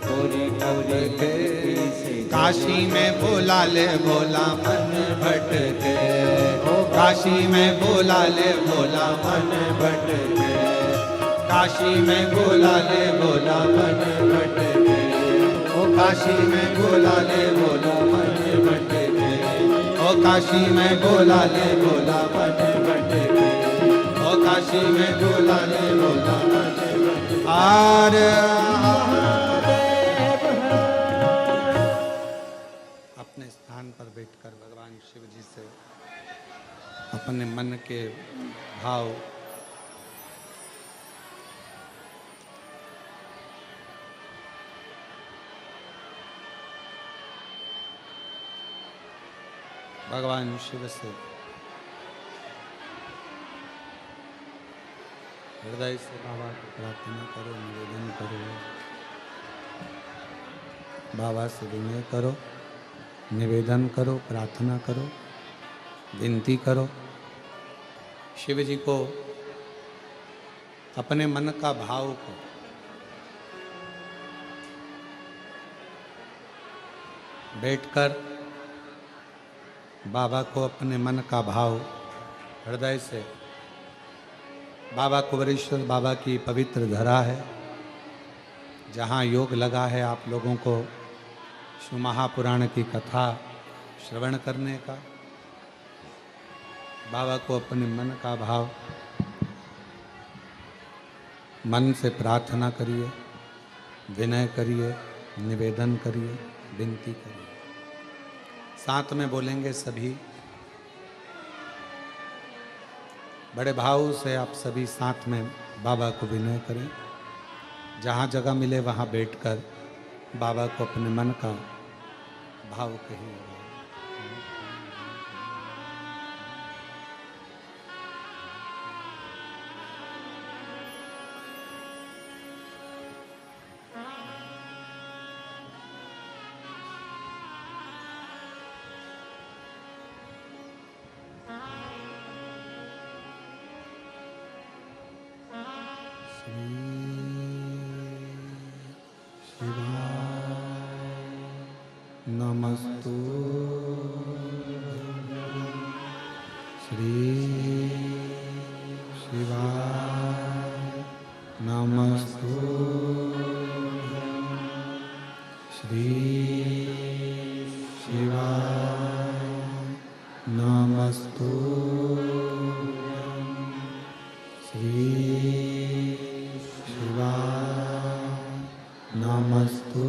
Speaker 2: पूरी टपके
Speaker 1: काशी में बोला ले भोला मन भटके, काशी में बोला ले भोला मन भटके, काशी में बोला ले भोला मन भटके, ओ काशी में बोला ले भोला मन भटके, ओ काशी में बोला ले भोला मन भटके, ओ काशी में बोला ले भोला मन भटके। आर अपने स्थान पर बैठकर भगवान शिव जी से अपने मन के भाव भगवान शिव से हृदय से बाबा को प्रार्थना करो, निवेदन करो, बाबा से विनय करो, निवेदन करो, प्रार्थना करो, विनती करो। शिव जी को अपने मन का भाव को बैठकर बाबा को अपने मन का भाव हृदय से, बाबा कुबेरेश्वर बाबा की पवित्र धरा है, जहाँ योग लगा है आप लोगों को शिव महापुराण की कथा श्रवण करने का। बाबा को अपने मन का भाव मन से प्रार्थना करिए, विनय करिए, निवेदन करिए, विनती करिए। साथ में बोलेंगे सभी, बड़े भाव से आप सभी साथ में बाबा को विनय करें। जहाँ जगह मिले वहाँ बैठकर बाबा को अपने मन का भाव कहिए। नमस्तु श्री शिवाय, नमस्तु श्री शिवाय, नमस्तु श्री शिवाय, नमस्तु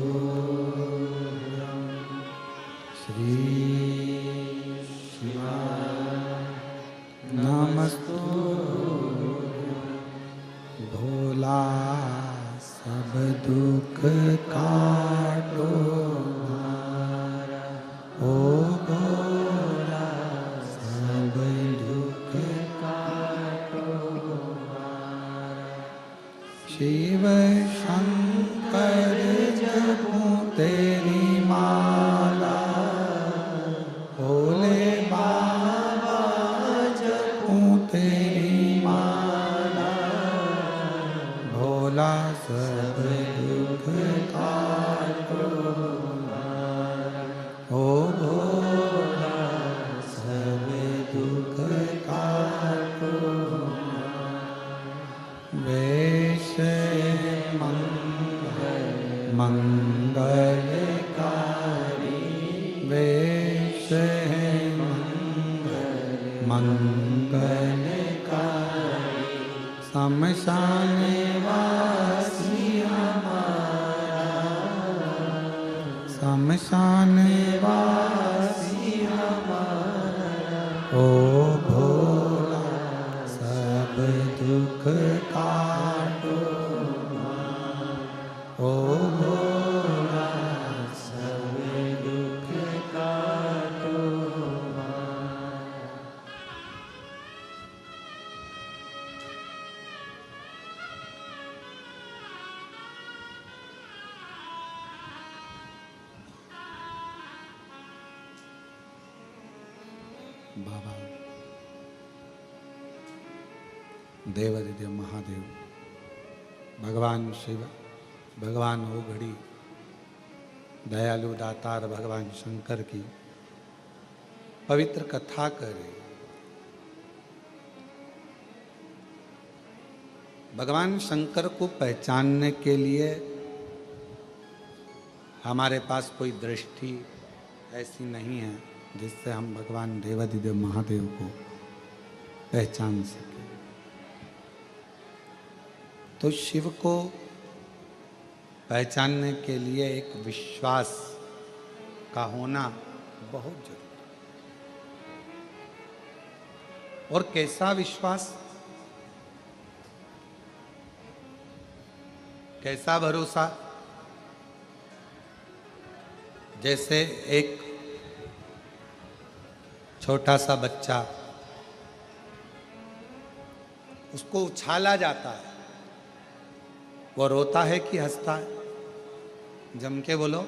Speaker 1: श्री शिवाय, नमस्तु। भोला सब दुख काटो मारा, ओ भोला सब दुख काटो मारा। शिव शंकर जपूं तेरी माला, भोले बाबा जपूं तेरी माला, भोला सब दुख काटो मारा, ओ भोला सब दुख काटो मारा। वेश मंगलकारी, वेश मंगलकारी, शमशान वासी हमारा, शमशान वासी हमारा, ओ भोला सब दुख काटो मारा, ओ भोला सब दुख काटो मारा। बाबा देवादिदेव महादेव भगवान शिव, भगवान ओघड़ी, दयालु दातार भगवान शंकर की पवित्र कथा करें। भगवान शंकर को पहचानने के लिए हमारे पास कोई दृष्टि ऐसी नहीं है जिससे हम भगवान देवाधिदेव महादेव को पहचान सकें। तो शिव को पहचानने के लिए एक विश्वास का होना बहुत जरूरी। और कैसा विश्वास, कैसा भरोसा? जैसे एक छोटा सा बच्चा, उसको उछाला जाता है, वो रोता है कि हंसता है? जम के बोलो।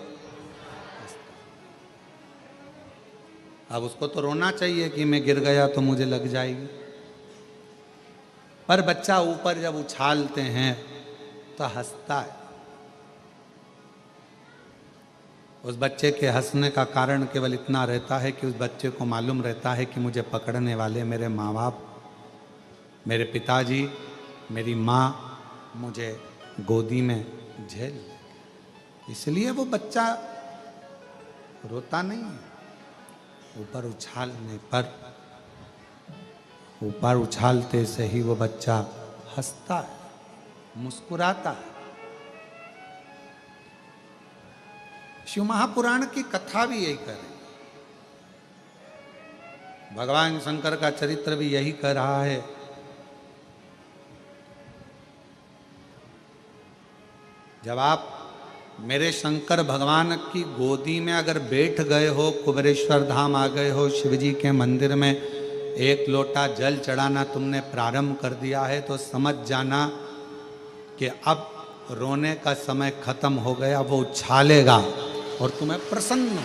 Speaker 1: अब उसको तो रोना चाहिए कि मैं गिर गया तो मुझे लग जाएगी, पर बच्चा ऊपर जब उछालते हैं तो हंसता है। उस बच्चे के हंसने का कारण केवल इतना रहता है कि उस बच्चे को मालूम रहता है कि मुझे पकड़ने वाले मेरे माँ बाप, मेरे पिताजी, मेरी माँ मुझे गोदी में झेल ले। इसलिए वो बच्चा रोता नहीं है। ऊपर उछालने पर, ऊपर उछालते से ही वो बच्चा हंसता है, मुस्कुराता है। शिव महापुराण की कथा भी यही कर रही, भगवान शंकर का चरित्र भी यही कर रहा है। जब आप मेरे शंकर भगवान की गोदी में अगर बैठ गए हो, कुबेरेश्वर धाम आ गए हो, शिव जी के मंदिर में एक लोटा जल चढ़ाना तुमने प्रारंभ कर दिया है, तो समझ जाना कि अब रोने का समय खत्म हो गया। वो उछालेगा और तुम्हें प्रसन्न हो,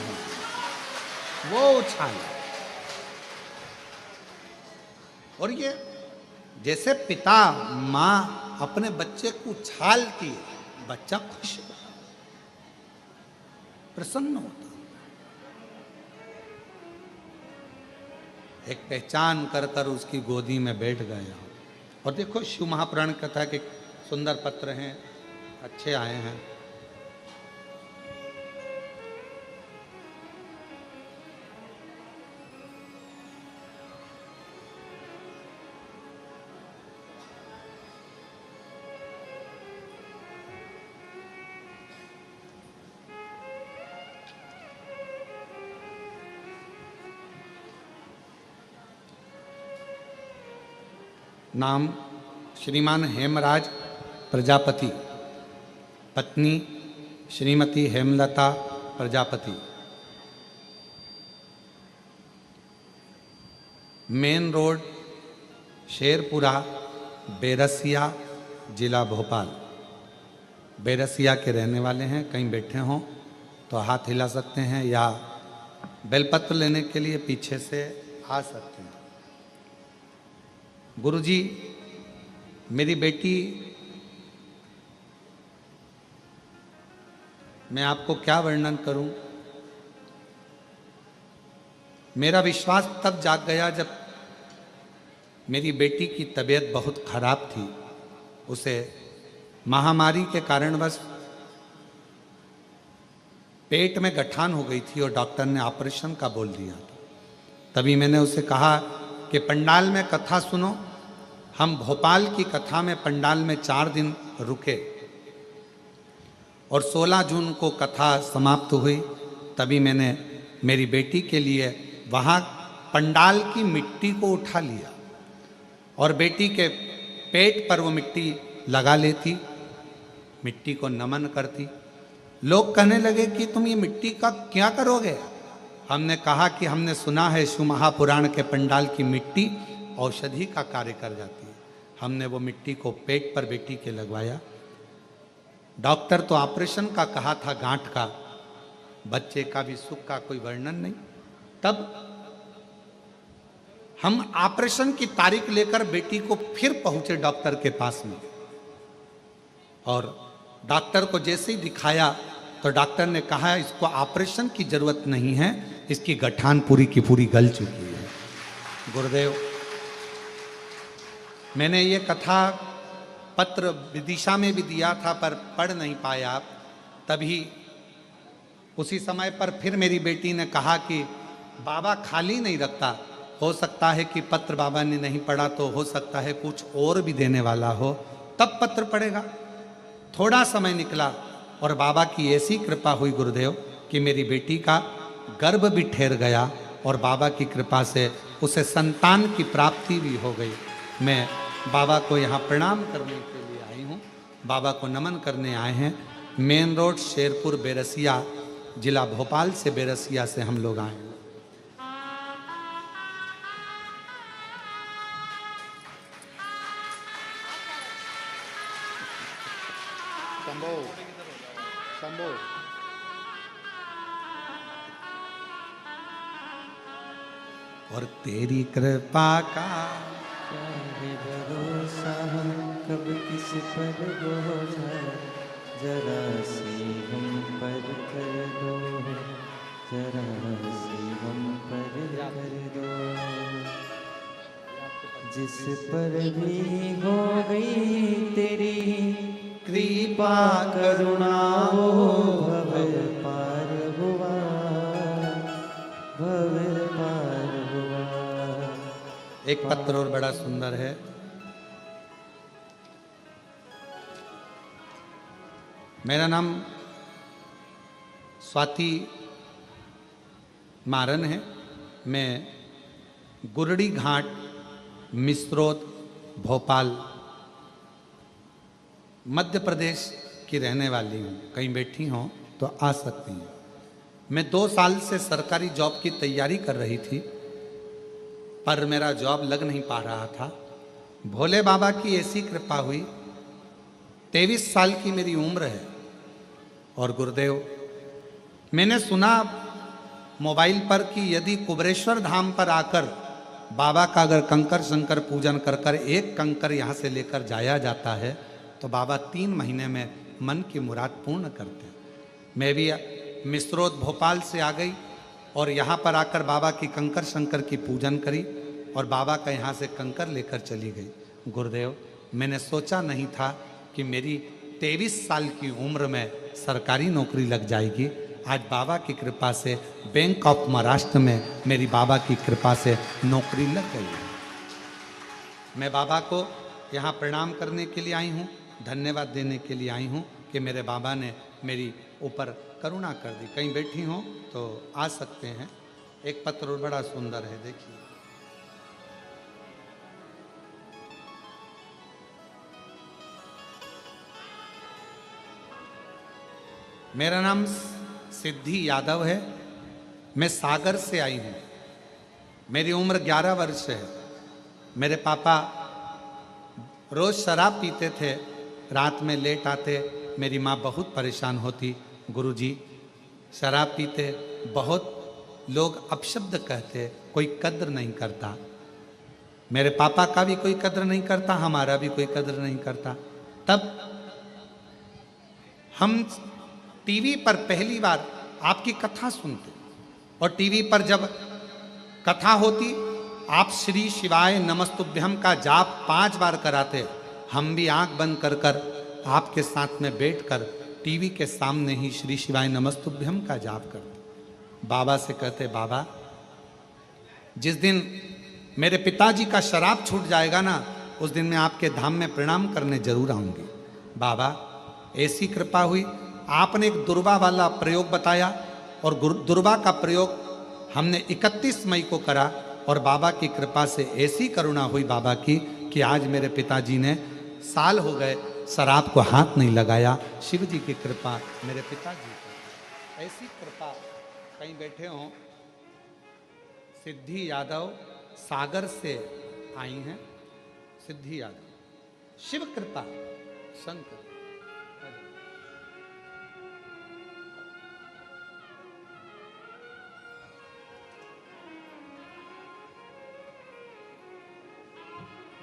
Speaker 1: वो उछाले। और ये जैसे पिता माँ अपने बच्चे को उछालती है, बच्चा खुश होता, प्रसन्न होता। एक पहचान कर कर उसकी गोदी में बैठ गया। और देखो शिव महापुराण कथा के सुंदर पत्र हैं, अच्छे आए हैं। नाम श्रीमान हेमराज प्रजापति, पत्नी श्रीमती हेमलता प्रजापति। मेन रोड शेरपुरा, बेरसिया, जिला भोपाल। बेरसिया के रहने वाले हैं। कहीं बैठे हों तो हाथ हिला सकते हैं या बेलपत्र लेने के लिए पीछे से आ सकते हैं। गुरुजी, मेरी बेटी, मैं आपको क्या वर्णन करूं? मेरा विश्वास तब जाग गया जब मेरी बेटी की तबीयत बहुत खराब थी। उसे महामारी के कारणवश पेट में गठान हो गई थी और डॉक्टर ने ऑपरेशन का बोल दिया था। तभी मैंने उसे कहा कि पंडाल में कथा सुनो। हम भोपाल की कथा में पंडाल में 4 दिन रुके और 16 जून को कथा समाप्त हुई। तभी मैंने मेरी बेटी के लिए वहाँ पंडाल की मिट्टी को उठा लिया और बेटी के पेट पर वो मिट्टी लगा लेती, मिट्टी को नमन करती। लोग कहने लगे कि तुम ये मिट्टी का क्या करोगे? हमने कहा कि हमने सुना है शिव महापुराण के पंडाल की मिट्टी औषधि का कार्य कर जाती है। हमने वो मिट्टी को पेट पर बेटी के लगवाया। डॉक्टर तो ऑपरेशन का कहा था, गांठ का, बच्चे का भी सुख का कोई वर्णन नहीं। तब हम ऑपरेशन की तारीख लेकर बेटी को फिर पहुंचे डॉक्टर के पास में। और डॉक्टर को जैसे ही दिखाया तो डॉक्टर ने कहा इसको ऑपरेशन की जरूरत नहीं है, इसकी गठान पूरी की पूरी गल चुकी है। गुरुदेव, मैंने ये कथा पत्र विदिशा में भी दिया था पर पढ़ नहीं पाया। तभी उसी समय पर फिर मेरी बेटी ने कहा कि बाबा खाली नहीं रखता, हो सकता है कि पत्र बाबा ने नहीं पढ़ा तो हो सकता है कुछ और भी देने वाला हो, तब पत्र पढ़ेगा। थोड़ा समय निकला और बाबा की ऐसी कृपा हुई गुरुदेव कि मेरी बेटी का गर्भ भी ठहर गया और बाबा की कृपा से उसे संतान की प्राप्ति भी हो गई। मैं बाबा को यहाँ प्रणाम करने के लिए आई हूँ, बाबा को नमन करने आए हैं। मेन रोड शेरपुर बेरसिया, जिला भोपाल से बेरसिया से हम लोग आए हैं। शंभो शंभो और तेरी कृपा का
Speaker 2: चाहे भरोसा हम कब किस पर बोझा, जरा सी हम पर कर दो, जरा सी हम पर कर दो। जिस पर भी हो गई तेरी कृपा करुणा, वो भव पार हुआ, भव पार हुआ।
Speaker 1: एक पत्र और बड़ा सुंदर है। मेरा नाम स्वाति मारन है। मैं गुरड़ी घाट मिस्रोद भोपाल मध्य प्रदेश की रहने वाली हूँ। कहीं बैठी हों तो आ सकती हैं। मैं 2 साल से सरकारी जॉब की तैयारी कर रही थी पर मेरा जॉब लग नहीं पा रहा था। भोले बाबा की ऐसी कृपा हुई, 23 साल की मेरी उम्र है। और गुरुदेव, मैंने सुना मोबाइल पर कि यदि कुबरेश्वर धाम पर आकर बाबा का अगर कंकर शंकर पूजन कर कर एक कंकर यहाँ से लेकर जाया जाता है तो बाबा 3 महीने में मन की मुराद पूर्ण करते हैं। मैं भी मिस्रोद भोपाल से आ गई और यहाँ पर आकर बाबा की कंकर शंकर की पूजन करी और बाबा का यहाँ से कंकर लेकर चली गई। गुरुदेव, मैंने सोचा नहीं था कि मेरी 23 साल की उम्र में सरकारी नौकरी लग जाएगी। आज बाबा की कृपा से बैंक ऑफ महाराष्ट्र में मेरी बाबा की कृपा से नौकरी लग गई है। मैं बाबा को यहाँ प्रणाम करने के लिए आई हूँ, धन्यवाद देने के लिए आई हूँ कि मेरे बाबा ने मेरी ऊपर करुणा कर दी। कहीं बैठी हो तो आ सकते हैं। एक पत्र बड़ा सुंदर है, देखिए। मेरा नाम सिद्धि यादव है। मैं सागर से आई हूँ। मेरी उम्र 11 वर्ष है। मेरे पापा रोज शराब पीते थे, रात में लेट आते। मेरी माँ बहुत परेशान होती, गुरुजी शराब पीते, बहुत लोग अपशब्द कहते, कोई कद्र नहीं करता। मेरे पापा का भी कोई कद्र नहीं करता, हमारा भी कोई कद्र नहीं करता। तब हम टीवी पर पहली बार आपकी कथा सुनते और टीवी पर जब कथा होती, आप श्री शिवाय नमस्तुभ्यम का जाप 5 बार कराते। हम भी आंख बंद कर कर आपके साथ में बैठकर टीवी के सामने ही श्री शिवाय नमस्तुभ्यम का जाप करते। बाबा से कहते, बाबा जिस दिन मेरे पिताजी का शराब छूट जाएगा ना, उस दिन मैं आपके धाम में प्रणाम करने जरूर आऊंगी। बाबा ऐसी कृपा हुई, आपने एक दुर्बा वाला प्रयोग बताया और दुर्बा का प्रयोग हमने 31 मई को करा और बाबा की कृपा से ऐसी करुणा हुई बाबा की कि आज मेरे पिताजी ने साल हो गए शराब को हाथ नहीं लगाया। शिव जी की कृपा मेरे पिताजी को, ऐसी कृपा। कहीं बैठे हों, सिद्धि यादव सागर से आई हैं। सिद्धि यादव, शिव कृपा, शंकर।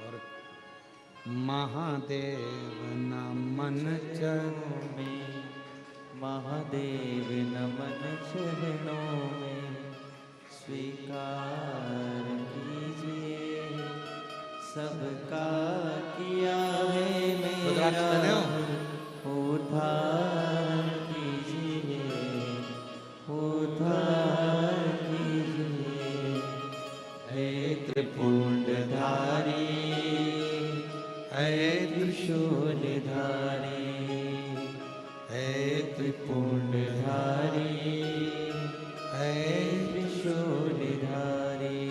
Speaker 1: और महादेव नाम मन चरणों
Speaker 2: में महादेव नमन चरणों में स्वीकार कीजिए सबका किया है
Speaker 1: रुद्राक्ष पहने हो?
Speaker 2: उद्धार कीजिए उद्धार कीजिए हे त्रिपुंडधारी
Speaker 1: हे
Speaker 2: त्रिशूलधारी
Speaker 1: हे
Speaker 2: त्रिपुंडधारी
Speaker 1: हे
Speaker 2: त्रिशूलधारी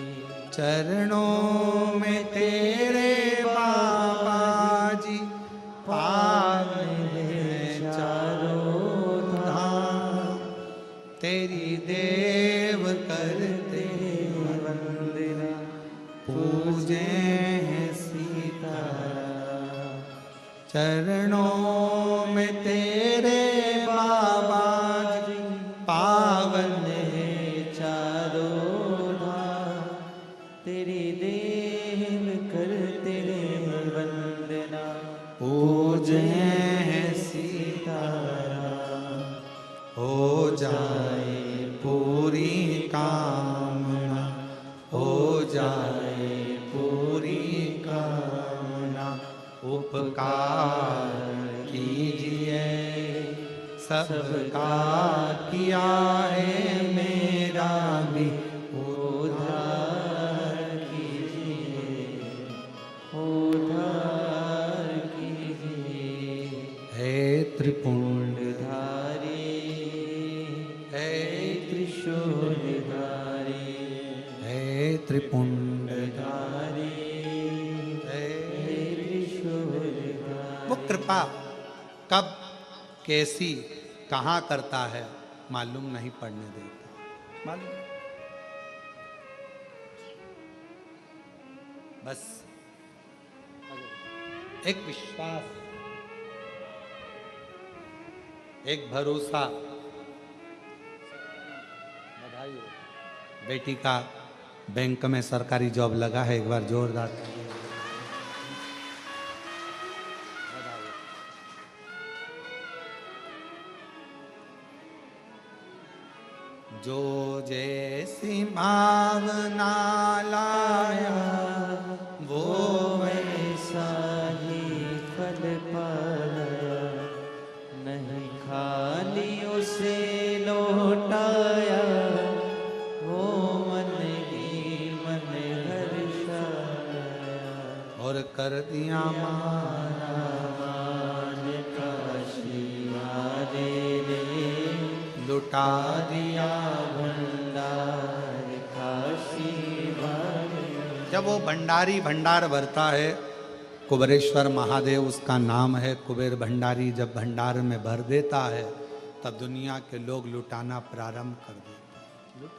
Speaker 1: चरणों में तेरे बाबा जी पावन है चारों धाम, तेरी देव करते वंदना पूजे हैं सीताराम। चरणों में तेरे बाबा जी पावन है
Speaker 2: चारों धाम तेरी देव करते वंदना
Speaker 1: पूजे हैं
Speaker 2: सीताराम
Speaker 1: हो जाए पूरी कामना, हो जाए पूरी कामना। उपकार कीजिए सबका किया है मेरा भी
Speaker 2: उद्धार कीजिए उद्धार कीजिए
Speaker 1: हे
Speaker 2: त्रिपुंडधारी
Speaker 1: हे
Speaker 2: त्रिशूलधारी
Speaker 1: हे त्रिपुंड
Speaker 2: धारी
Speaker 1: हे
Speaker 2: त्रिशूलधारी।
Speaker 1: वो कृपा कब कैसी कहाँ करता है मालूम नहीं पड़ने देता। मालूम बस एक विश्वास, एक भरोसा। बधाई हो, बेटी का बैंक में सरकारी जॉब लगा है, एक बार जोरदार ताली। बधाई हो। जो जैसी भावना लाया वो
Speaker 2: वैसा ही फल पाया नहीं खाली उसे लौटाया वो मन ही मन हर्षाया
Speaker 1: और कर दिया माना
Speaker 2: मान का शिवारे रे
Speaker 1: लुटा दिया।
Speaker 2: भंडार काशी वाले
Speaker 1: जब वो भंडारी भंडार भरता है, कुबेरेश्वर महादेव उसका नाम है, कुबेर भंडारी जब भंडार में भर देता है तब दुनिया के लोग लुटाना प्रारंभ कर देते हैं।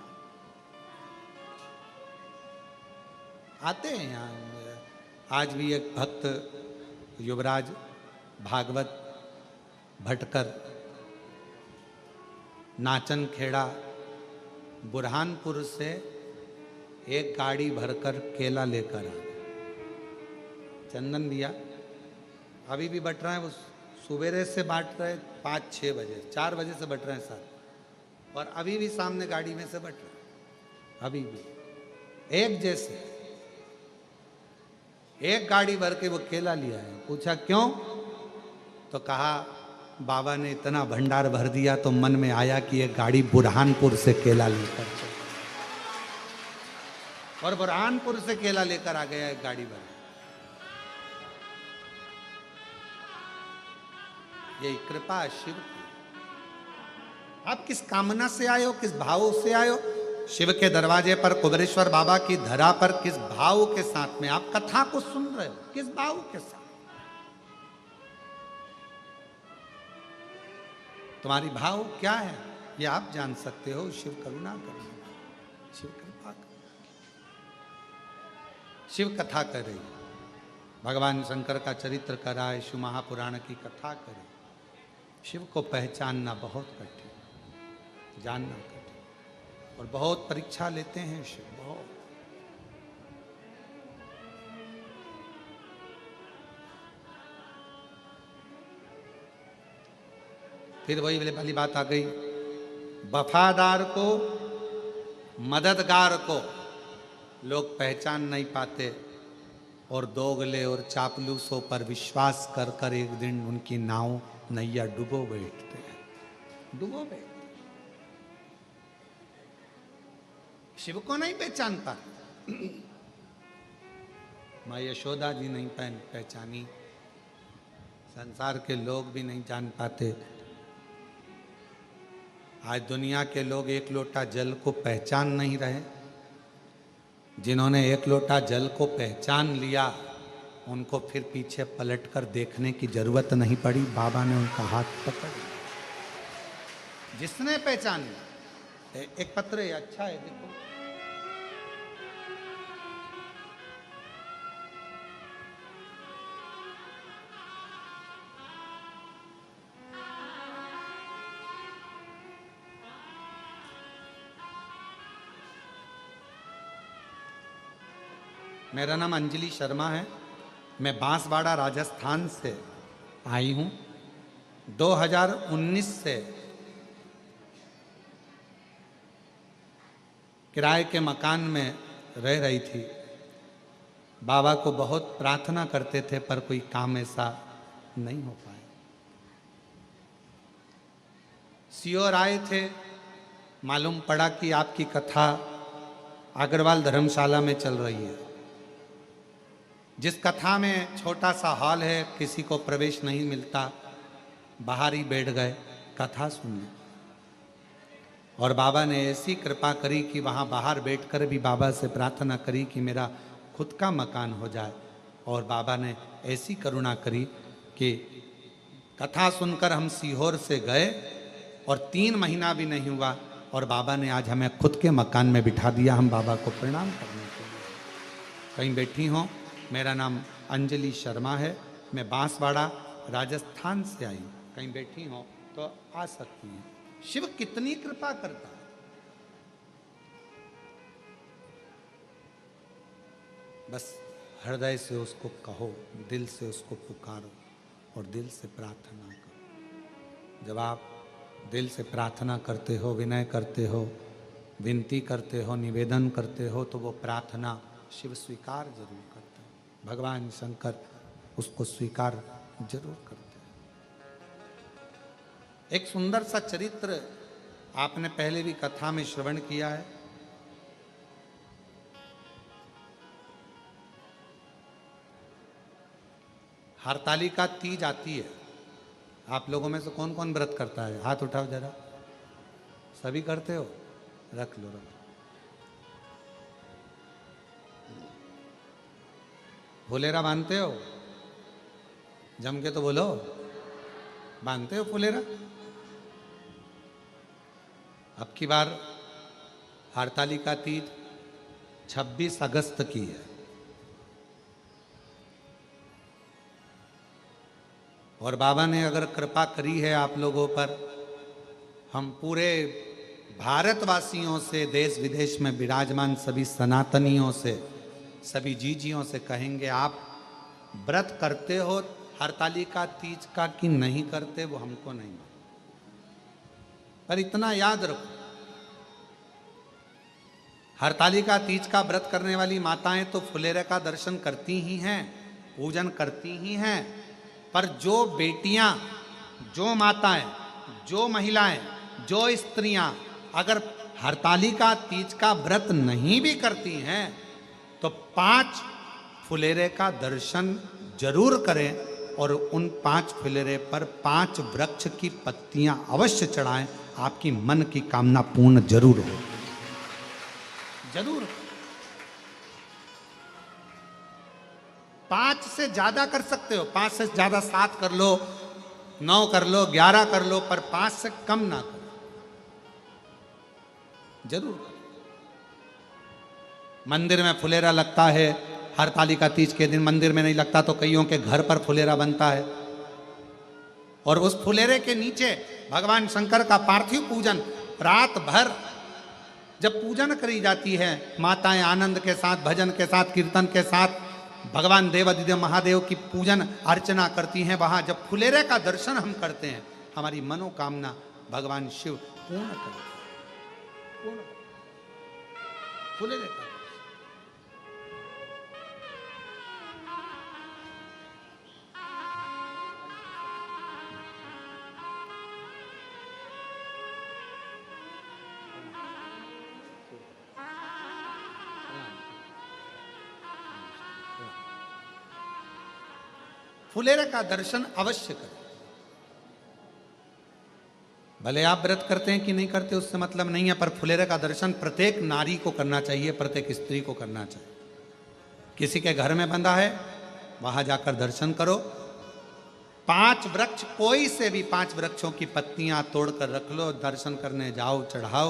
Speaker 1: आते हैं यहाँ। आज भी एक भक्त युवराज भागवत भटकर नाचन खेड़ा बुरहानपुर से एक गाड़ी भरकर केला लेकर आ गए। चंदन दिया अभी भी बट रहे हैं, वो सवेरे से बांट रहे 5-6 बजे 4 बजे से बट रहे हैं सर, और अभी भी सामने गाड़ी में से बट रहे हैं, अभी भी एक जैसे एक गाड़ी भर के वो केला लिया है। पूछा क्यों, तो कहा बाबा ने इतना भंडार भर दिया तो मन में आया कि एक गाड़ी बुरहानपुर से केला लेकर चले, और बुरहानपुर से केला लेकर आ गया एक गाड़ी भर। यही कृपा शिव की। आप किस कामना से आए हो, किस भाव से आए हो? शिव के दरवाजे पर कुबेरेश्वर बाबा की धरा पर किस भाव के साथ में आप कथा को सुन रहे हो, किस भाव के साथ? तुम्हारी भाव क्या है ये आप जान सकते हो। शिव करुणा करें, शिव कृपा करें। शिव कथा करे, भगवान शंकर का चरित्र कराए, शिव महापुराण की कथा करे। शिव को पहचानना बहुत कठिन, जानना कठिन, और बहुत परीक्षा लेते हैं शिव, बहुत। फिर वही वाली बात आ गई, वफादार को, मददगार को लोग पहचान नहीं पाते और दोगले और चापलूसों पर विश्वास कर कर एक दिन उनकी नाव नैया डुबो बैठते हैं, डुबो बैठते। शिव को नहीं पहचानता, माँ यशोदा जी नहीं पहचानी, संसार के लोग भी नहीं जान पाते। आज दुनिया के लोग एक लोटा जल को पहचान नहीं रहे। जिन्होंने एक लोटा जल को पहचान लिया उनको फिर पीछे पलटकर देखने की जरूरत नहीं पड़ी, बाबा ने उनका हाथ पकड़ लिया। जिसने पहचान लिया, एक पत्र है, अच्छा है, देखो। मेरा नाम अंजलि शर्मा है, मैं बांसवाड़ा राजस्थान से आई हूँ। 2019 से किराए के मकान में रह रही थी। बाबा को बहुत प्रार्थना करते थे पर कोई काम ऐसा नहीं हो पाया। सियोर आए थे, मालूम पड़ा कि आपकी कथा अग्रवाल धर्मशाला में चल रही है। जिस कथा में छोटा सा हॉल है, किसी को प्रवेश नहीं मिलता, बाहर ही बैठ गए कथा सुनने। और बाबा ने ऐसी कृपा करी कि वहाँ बाहर बैठकर भी बाबा से प्रार्थना करी कि मेरा खुद का मकान हो जाए। और बाबा ने ऐसी करुणा करी कि कथा सुनकर हम सीहोर से गए और 3 महीना भी नहीं हुआ और बाबा ने आज हमें खुद के मकान में बिठा दिया, हम बाबा को प्रणाम करने के लिए। कहीं बैठी हों, मेरा नाम अंजलि शर्मा है, मैं बांसवाड़ा राजस्थान से आई हूँ। कहीं बैठी हो तो आ सकती हैं। शिव कितनी कृपा करता है। बस हृदय से उसको कहो, दिल से उसको पुकारो और दिल से प्रार्थना करो। जब आप दिल से प्रार्थना करते हो, विनय करते हो, विनती करते हो, निवेदन करते हो, तो वो प्रार्थना शिव स्वीकार जरूर करते हैं। भगवान शंकर उसको स्वीकार जरूर करते हैं। एक सुंदर सा चरित्र आपने पहले भी कथा में श्रवण किया है। हरतालिका तीज आती है। आप लोगों में से कौन कौन व्रत करता है? हाथ उठाओ जरा। सभी करते हो? रख लो, रख लो। फुलेरा बांधते हो? जम के तो बोलो, बांधते हो फुलेरा? अब की बार हरतालिका तीज 26 अगस्त की है और बाबा ने अगर कृपा करी है आप लोगों पर, हम पूरे भारतवासियों से, देश विदेश में विराजमान सभी सनातनियों से, सभी जीजियों से कहेंगे, आप व्रत करते हो हरतालिका तीज का कि नहीं करते, वो हमको नहीं मालूम, पर इतना याद रखो, हरतालिका तीज का व्रत करने वाली माताएं तो फुलेरे का दर्शन करती ही हैं, पूजन करती ही हैं, पर जो बेटियां, जो माताएं, जो महिलाएं, जो स्त्रियां अगर हरतालिका तीज का व्रत नहीं भी करती हैं तो 5 फुलेरे का दर्शन जरूर करें और उन 5 फुलेरे पर 5 वृक्ष की पत्तियां अवश्य चढ़ाएं। आपकी मन की कामना पूर्ण जरूर हो, जरूर। 5 से ज्यादा कर सकते हो, 5 से ज्यादा 7 कर लो, 9 कर लो, 11 कर लो, पर 5 से कम ना करो, जरूर। मंदिर में फुलेरा लगता है, हरतालिका तीज के दिन मंदिर में नहीं लगता तो कईयों के घर पर फुलेरा बनता है और उस फुलेरे के नीचे भगवान शंकर का पार्थिव पूजन रात भर जब पूजन करी जाती है, माताएं आनंद के साथ, भजन के साथ, कीर्तन के साथ भगवान देवाधिदेव महादेव की पूजन अर्चना करती हैं। वहां जब फुलेरे का दर्शन हम करते हैं हमारी मनोकामना भगवान शिव पूर्ण करें। पूर्ण फुलेरे का फुलेरे का दर्शन अवश्य करें। भले आप व्रत करते हैं कि नहीं करते उससे मतलब नहीं है, पर फुलेरे का दर्शन प्रत्येक नारी को करना चाहिए, प्रत्येक स्त्री को करना चाहिए। किसी के घर में बंधा है वहां जाकर दर्शन करो। 5 वृक्ष, कोई से भी 5 वृक्षों की पत्तियां तोड़कर रख लो, दर्शन करने जाओ, चढ़ाओ,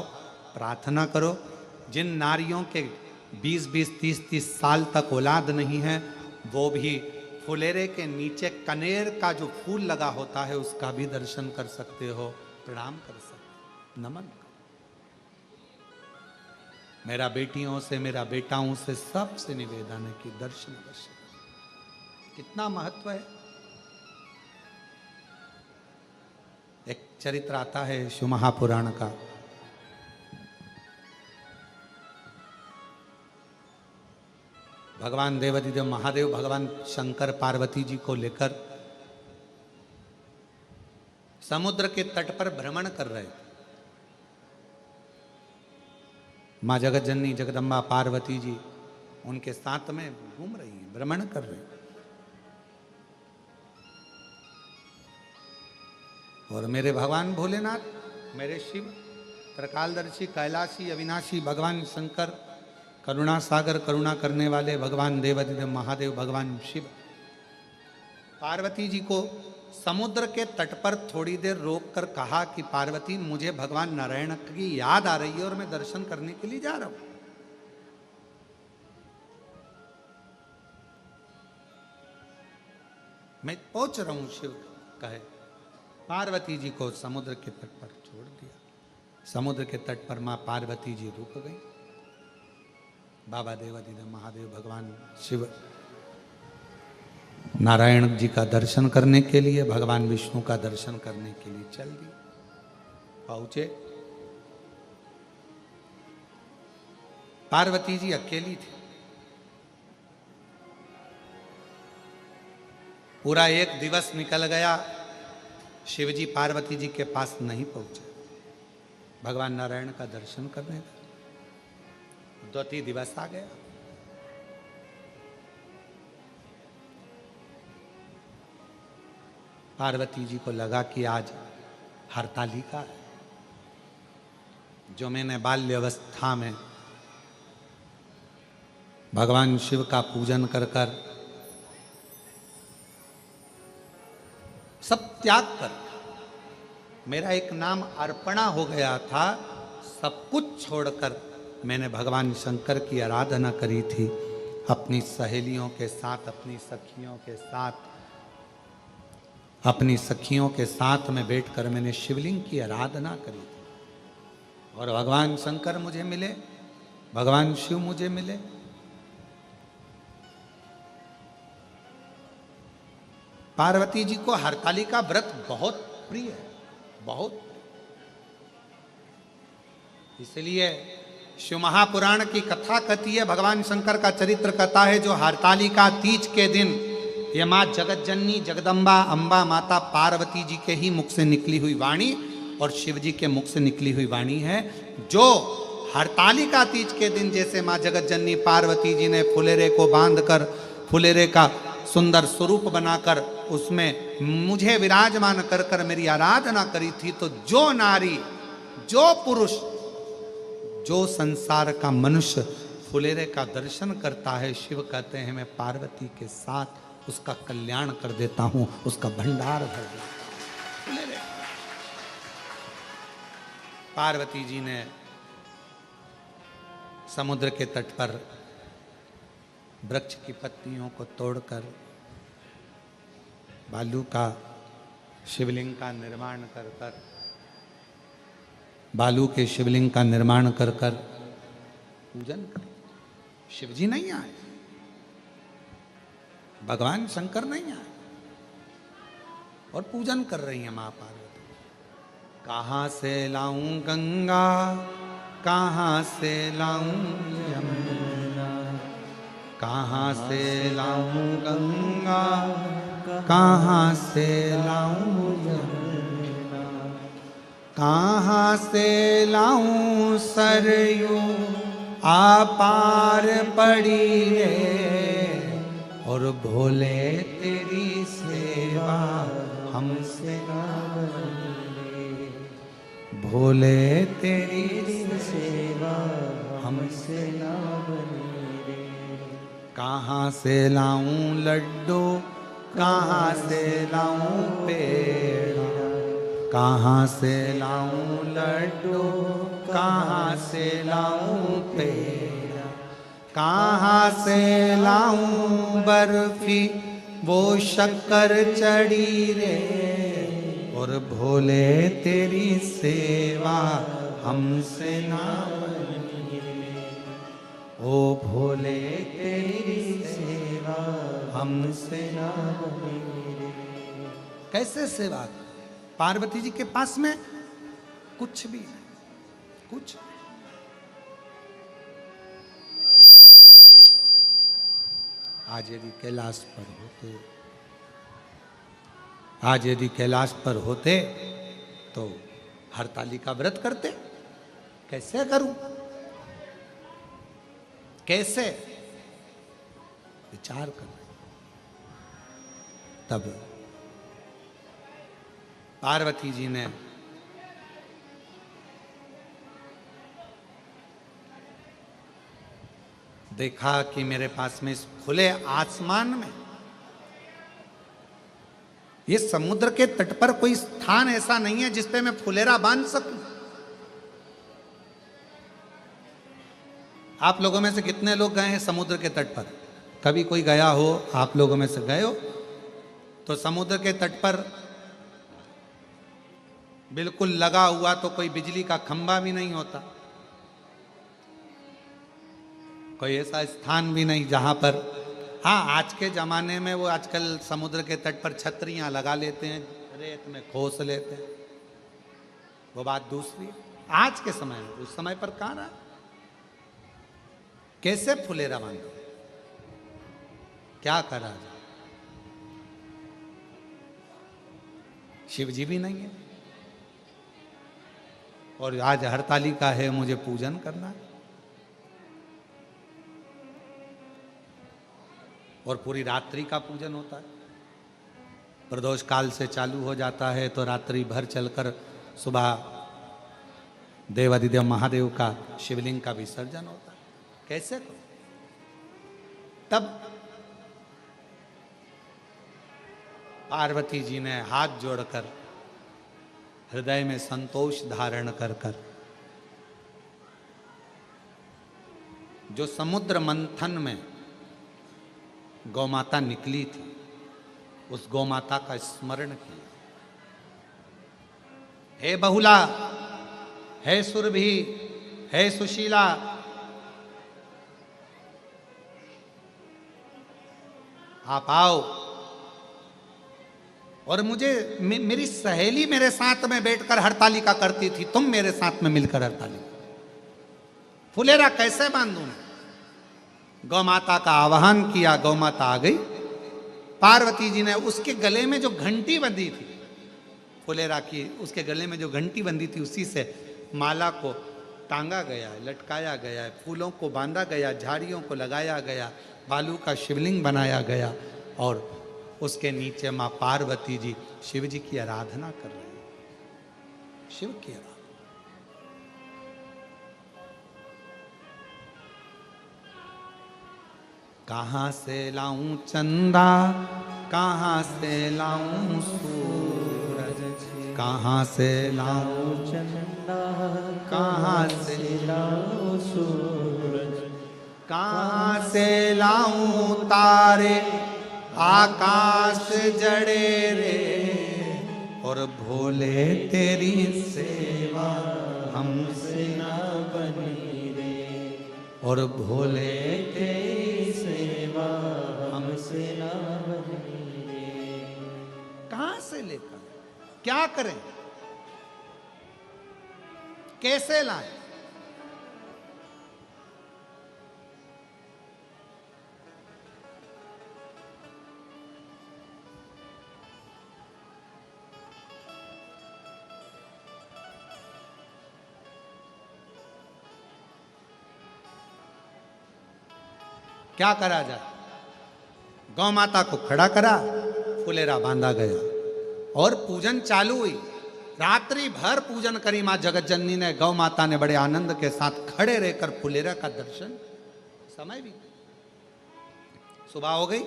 Speaker 1: प्रार्थना करो। जिन नारियों के 20-20, 30-30 साल तक औलाद नहीं है, वो भी फुलेरे के नीचे कनेर का जो फूल लगा होता है उसका भी दर्शन कर सकते हो, प्रणाम कर सकते, नमन करो। मेरा बेटियों से, मेरा बेटाओं से सबसे निवेदन है कि दर्शन अवश्य करें। कितना महत्व है। एक चरित्र आता है शिव महापुराण का। भगवान देवाधिदेव महादेव भगवान शंकर पार्वती जी को लेकर समुद्र के तट पर भ्रमण कर रहे थे। मां जगत जननी जगदम्बा पार्वती जी उनके साथ में घूम रही हैं, भ्रमण कर रही हैं। और मेरे भगवान भोलेनाथ, मेरे शिव, त्रिकालदर्शी, कैलाशी, अविनाशी भगवान शंकर, करुणा सागर, करुणा करने वाले भगवान देवाधिदेव महादेव भगवान शिव पार्वती जी को समुद्र के तट पर थोड़ी देर रोककर कहा कि पार्वती, मुझे भगवान नारायण की याद आ रही है और मैं दर्शन करने के लिए जा रहा हूं। मैं पहुंच रहा हूं, शिव कहे। पार्वती जी को समुद्र के तट पर छोड़ दिया। समुद्र के तट पर मां पार्वती जी रुक गई। बाबा देवाधिदेव महादेव भगवान शिव नारायण जी का दर्शन करने के लिए, भगवान विष्णु का दर्शन करने के लिए चल दिए। पहुंचे, पार्वती जी अकेली थी। पूरा एक दिवस निकल गया, शिवजी पार्वती जी के पास नहीं पहुंचे भगवान नारायण का दर्शन करने का। 2 दिवस आ गया। पार्वती जी को लगा कि आज हरतालिका है, जो मैंने बाल्यवस्था में भगवान शिव का पूजन कर कर सब त्याग कर, मेरा एक नाम अर्पणा हो गया था, सब कुछ छोड़कर मैंने भगवान शंकर की आराधना करी थी। अपनी सहेलियों के साथ, अपनी सखियों के साथ, अपनी सखियों के साथ में बैठकर मैंने शिवलिंग की आराधना करी थी। और भगवान शंकर मुझे मिले, भगवान शिव मुझे मिले। पार्वती जी को हरतालिका व्रत बहुत प्रिय है, बहुत। इसलिए शिव महापुराण की कथा कहती है, भगवान शंकर का चरित्र कहता है, जो हरतालिका तीज के दिन ये माँ जगत जननी जगदम्बा अम्बा माता पार्वती जी के ही मुख से निकली हुई वाणी और शिव जी के मुख से निकली हुई वाणी है। जो हरतालिका तीज के दिन जैसे माँ जगत जननी पार्वती जी ने फुलेरे को बांधकर, फुलेरे का सुंदर स्वरूप बनाकर उसमें मुझे विराजमान कर कर मेरी आराधना करी थी, तो जो नारी, जो पुरुष, जो संसार का मनुष्य फुलेरे का दर्शन करता है, शिव कहते हैं मैं पार्वती के साथ उसका कल्याण कर देता हूं, उसका भंडार भर देता हूं। फुलेरे पार्वती जी ने समुद्र के तट पर वृक्ष की पत्तियों को तोड़कर बालू का शिवलिंग का निर्माण कर कर, बालू के शिवलिंग का निर्माण कर कर पूजन कर। शिवजी नहीं आए, भगवान शंकर नहीं आए, और पूजन कर रही है मां पार्वती। कहाँ से लाऊं गंगा, कहाँ से लाऊं यमुना, कहाँ से लाऊं गंगा, कहाँ से लाऊं यमुना, कहाँ से लाऊं सरयू आपार पड़ी रे, और भोले तेरी सेवा हमसे ना बनी, भोले तेरी सेवा हमसे ना बनी रे। कहाँ से लाऊं लड्डू, कहाँ से लाऊं पेड़ा, कहाँ से लाऊं लड्डू, कहाँ से लाऊं पेड़ा, कहाँ से लाऊं बर्फी वो शक्कर चढ़ी रे, और भोले तेरी सेवा हमसे ना बनी रे, ओ भोले तेरी सेवा हमसे ना बनी रे। कैसे सेवा? पार्वती जी के पास में कुछ भी नहीं, कुछ। आज यदि कैलाश पर होते, आज यदि कैलाश पर होते तो हरताली का व्रत करते। कैसे करूं, कैसे विचार कर। तब पार्वती जी ने देखा कि मेरे पास में इस खुले आसमान में, ये समुद्र के तट पर कोई स्थान ऐसा नहीं है जिस पे मैं फुलेरा बांध सकूं। आप लोगों में से कितने लोग गए हैं समुद्र के तट पर? कभी कोई गया हो, आप लोगों में से गए हो तो समुद्र के तट पर बिल्कुल लगा हुआ तो कोई बिजली का खंभा भी नहीं होता, कोई ऐसा स्थान भी नहीं जहां पर, हाँ आज के ज़माने में वो आजकल समुद्र के तट पर छतरियाँ लगा लेते हैं, रेत में खोस लेते हैं, वो बात दूसरी। आज के समय में, उस समय पर कहाँ रहा? कैसे फुलेरा बांधो, क्या करा जाए? शिव जी भी नहीं है और आज हरताली का है, मुझे पूजन करना है और पूरी रात्रि का पूजन होता है। प्रदोष काल से चालू हो जाता है तो रात्रि भर चलकर सुबह देवादिदेव महादेव का शिवलिंग का विसर्जन होता है। कैसे करो? तब पार्वती जी ने हाथ जोड़कर हृदय में संतोष धारण कर कर जो समुद्र मंथन में गौमाता निकली थी, उस गौमाता का स्मरण किया। हे बहुला, हे सुरभि, हे सुशीला, आप आओ और मुझे मेरी सहेली मेरे साथ में बैठकर हरताली का करती थी, तुम मेरे साथ में मिलकर हरताली। फुलेरा कैसे बांधूं? गौ माता का आवाहन किया, गौ माता आ गई। पार्वती जी ने उसके गले में जो घंटी बंधी थी फुलेरा की, उसके गले में जो घंटी बंधी थी उसी से माला को टांगा गया है, लटकाया गया है, फूलों को बांधा गया, झाड़ियों को लगाया गया, बालू का शिवलिंग बनाया गया और उसके नीचे माँ पार्वती जी शिव जी की आराधना कर रहे हैं। शिव की आराधना। कहाँ से लाऊं चंदा, कहाँ से लाऊं सूरज, कहाँ से लाऊं
Speaker 2: चंदा,
Speaker 1: कहाँ से
Speaker 2: लाऊं सूरज,
Speaker 1: कहाँ से लाऊं तारे आकाश जड़े रे, और भोले तेरी सेवा हमसे ना बनी रे, और भोले तेरी सेवा हमसे ना बनी रे। कहाँ से लेकर क्या करें? कैसे लाएं? क्या करा जाए? गौ माता को खड़ा करा, फुलेरा बांधा गया और पूजन चालू हुई। रात्रि भर पूजन करी मां जगत जननी ने। गौ माता ने बड़े आनंद के साथ खड़े रहकर फुलेरा का दर्शन। समय भी सुबह हो गई।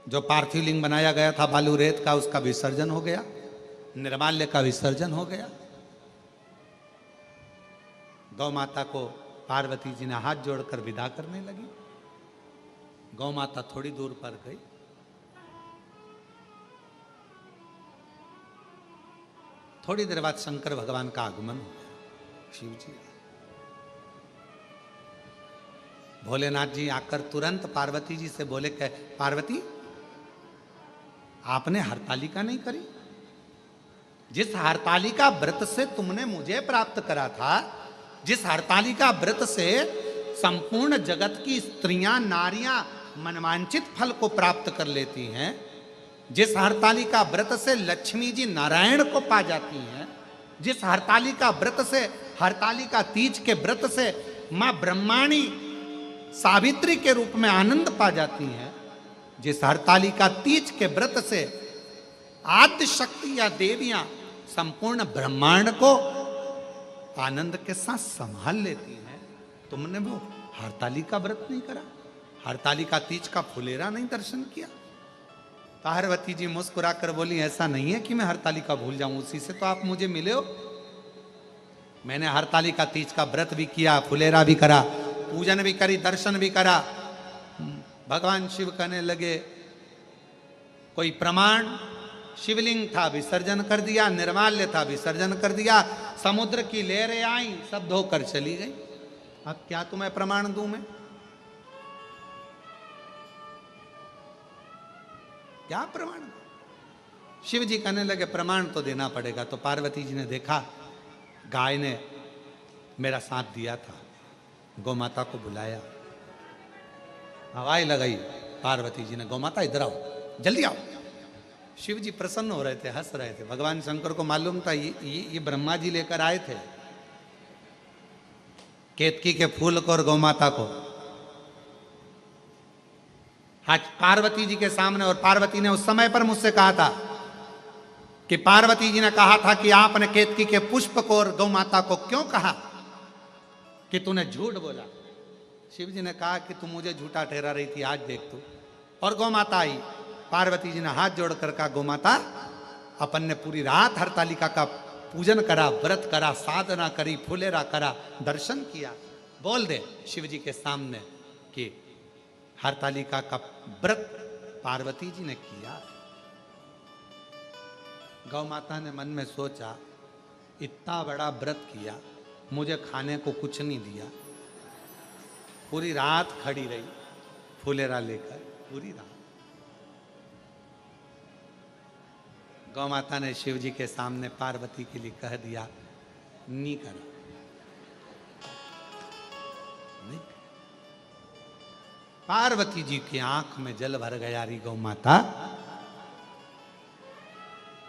Speaker 1: जो पार्थिव लिंग बनाया गया था बालू रेत का, उसका विसर्जन हो गया, निर्माल्य का विसर्जन हो गया। गौ माता को पार्वती जी ने हाथ जोड़कर विदा करने लगी। गौ माता थोड़ी दूर पर गई। थोड़ी देर बाद शंकर भगवान का आगमन हो गया। शिव जी, भोलेनाथ जी आकर तुरंत पार्वती जी से बोले, पार्वती आपने हरतालिका नहीं करी? जिस हरतालिका व्रत से तुमने मुझे प्राप्त करा था, जिस हरतालिका व्रत से संपूर्ण जगत की स्त्रियां नारियां मनवांचित फल को प्राप्त कर लेती हैं, जिस हरतालिका व्रत से लक्ष्मी जी नारायण को पा जाती हैं, जिस हरतालिका व्रत से, हरतालिका तीज के व्रत से मां ब्रह्माणी सावित्री के रूप में आनंद पा जाती हैं, जिस हरतालिका तीज के व्रत से आद्य शक्ति या देवियां संपूर्ण ब्रह्मांड को आनंद के साथ संभाल लेती हैं, तुमने वो हरतालिका व्रत नहीं करा? हरतालिका तीज का फुलेरा नहीं दर्शन किया? पार्वती जी मुस्कुरा कर बोली, ऐसा नहीं है कि मैं हरतालिका भूल जाऊं, उसी से तो आप मुझे मिले हो। मैंने हरतालिका तीज का व्रत भी किया, फुलेरा भी करा, पूजन भी करी, दर्शन भी करा। भगवान शिव कहने लगे, कोई प्रमाण? शिवलिंग था, विसर्जन कर दिया, निर्माल्य था, विसर्जन कर दिया, समुद्र की लहरें आई, सब धोकर चली गई। अब क्या तुम्हें प्रमाण दूं मैं? क्या प्रमाण? शिव जी कहने लगे, प्रमाण तो देना पड़ेगा। तो पार्वती जी ने देखा, गाय ने मेरा साथ दिया था, गौ माता को बुलाया, हवाई लगाई। पार्वती जी ने, गौ माता इधर आओ, जल्दी आओ। शिव जी प्रसन्न हो रहे थे, हंस रहे थे। भगवान शंकर को मालूम था ये ब्रह्मा जी लेकर आए थे केतकी के फूल को और गौ माता को। आज पार्वती जी के सामने, और पार्वती ने उस समय पर मुझसे कहा था कि पार्वती जी ने कहा था कि आपने केतकी के पुष्प को और गौ माता को क्यों कहा कि तूने झूठ बोला? शिव जी ने कहा कि तू मुझे झूठा ठहरा रही थी, आज देख तू। और गौ माता आई। पार्वती जी ने हाथ जोड़कर कहा, गौ माता, अपन ने पूरी रात हरतालिका का पूजन करा, व्रत करा, साधना करी, फुलेरा करा, दर्शन किया। बोल दे शिव जी के सामने कि हरतालिका का व्रत पार्वती जी ने किया। गौ माता ने मन में सोचा, इतना बड़ा व्रत किया, मुझे खाने को कुछ नहीं दिया, पूरी रात खड़ी रही फुलेरा लेकर, पूरी रात। गौ माता ने शिव जी के सामने पार्वती के लिए कह दिया, नहीं करा, नहीं। पार्वती जी की आंख में जल भर गया। री गौ माता,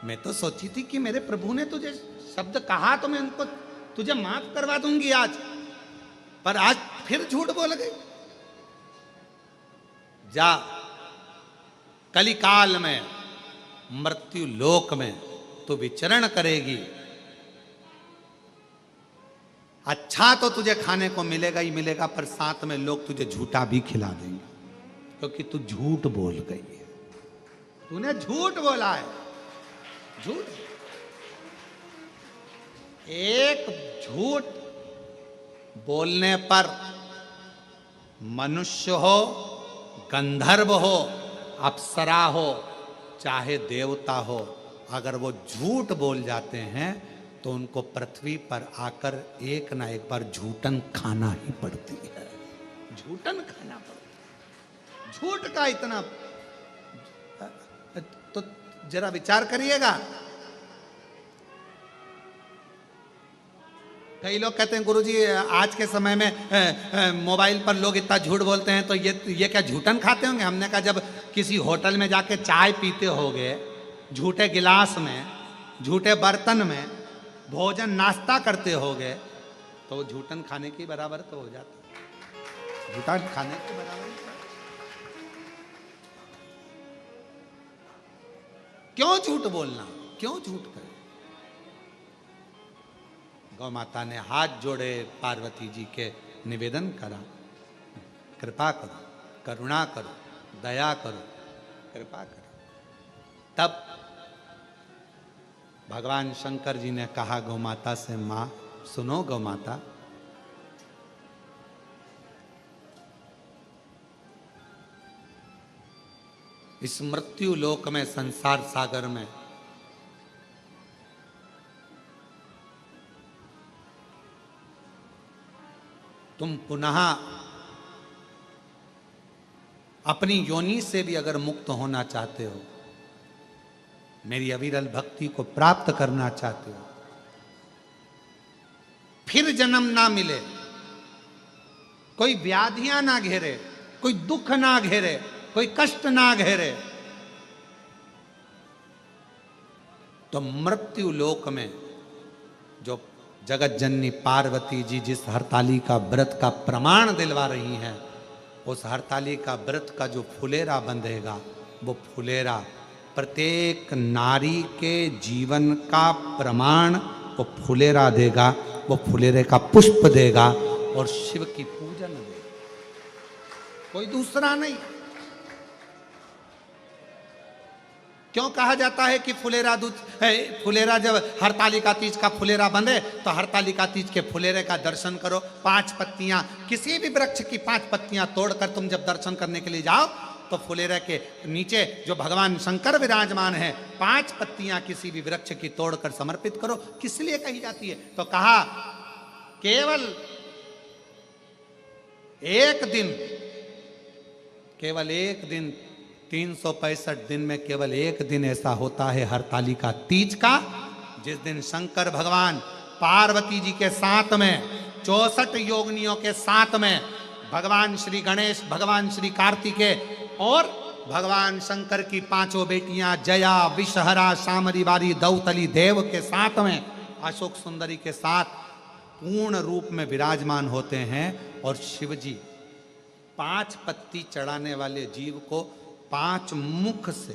Speaker 1: मैं तो सोची थी कि मेरे प्रभु ने तुझे शब्द कहा तो मैं उनको तुझे माफ करवा दूंगी आज, पर आज फिर झूठ बोल गई। जा, कलिकाल में, मृत्यु लोक में तू विचरण करेगी। अच्छा तो तुझे खाने को मिलेगा ही मिलेगा, पर साथ में लोग तुझे झूठा भी खिला देंगे, क्योंकि तू झूठ बोल गई है। तूने झूठ बोला है, झूठ। एक झूठ बोलने पर मनुष्य हो, गंधर्व हो, अप्सरा हो, चाहे देवता हो, अगर वो झूठ बोल जाते हैं तो उनको पृथ्वी पर आकर एक ना एक बार झूठन खाना ही पड़ती है। झूठन खाना पड़ता है। झूठ का इतना, तो जरा विचार करिएगा। कई लोग कहते हैं गुरुजी आज के समय में मोबाइल पर लोग इतना झूठ बोलते हैं, तो ये क्या झूठन खाते होंगे? हमने कहा जब किसी होटल में जाके चाय पीते होगे झूठे गिलास में, झूठे बर्तन में, भोजन नाश्ता करते होगे, तो वो झूठन खाने के बराबर तो हो जाता है। झूठन खाने के बराबर क्यों झूठ बोलना, क्यों झूठ करें? गौ माता ने हाथ जोड़े पार्वती जी के निवेदन करा, कृपा करो, करुणा करो, दया करो, कृपा करो। तब भगवान शंकर जी ने कहा गौ माता से, मां सुनो गौ माता, इस मृत्यु लोक में, संसार सागर में तुम पुनः अपनी योनि से भी अगर मुक्त होना चाहते हो, मेरी अविरल भक्ति को प्राप्त करना चाहते हो, फिर जन्म ना मिले, कोई व्याधियां ना घेरे, कोई दुख ना घेरे, कोई कष्ट ना घेरे, तो मृत्यु लोक में जो जगत जननी पार्वती जी जिस हरताली का व्रत का प्रमाण दिलवा रही हैं, उस हरताली का व्रत का जो फुलेरा बंधेगा, वो फुलेरा प्रत्येक नारी के जीवन का प्रमाण वो फुलेरा देगा, वो फुलेरे का पुष्प देगा और शिव की पूजन देगा, कोई दूसरा नहीं। क्यों कहा जाता है कि फुलेरा जब हरतालिका तीज का फुलेरा बंधे तो हरतालिका तीज के फुलेरे का दर्शन करो। 5 पत्तियां, किसी भी वृक्ष की 5 पत्तियां तोड़कर तुम जब दर्शन करने के लिए जाओ तो फुलेरे के नीचे जो भगवान शंकर विराजमान है, 5 पत्तियां किसी भी वृक्ष की तोड़कर समर्पित करो। किस लिए कही जाती है? तो कहा केवल एक दिन 365 दिन में केवल एक दिन ऐसा होता है हरतालिका तीज का, जिस दिन शंकर भगवान पार्वती जी के साथ में 64 योगिनियों के साथ में भगवान श्री गणेश, भगवान श्री कार्तिकेय और भगवान शंकर की 5 बेटियां जया, विषहरा, शामरी वारी, दौतली देव के साथ में अशोक सुंदरी के साथ पूर्ण रूप में विराजमान होते हैं। और शिव जी 5 पत्ती चढ़ाने वाले जीव को 5 मुख से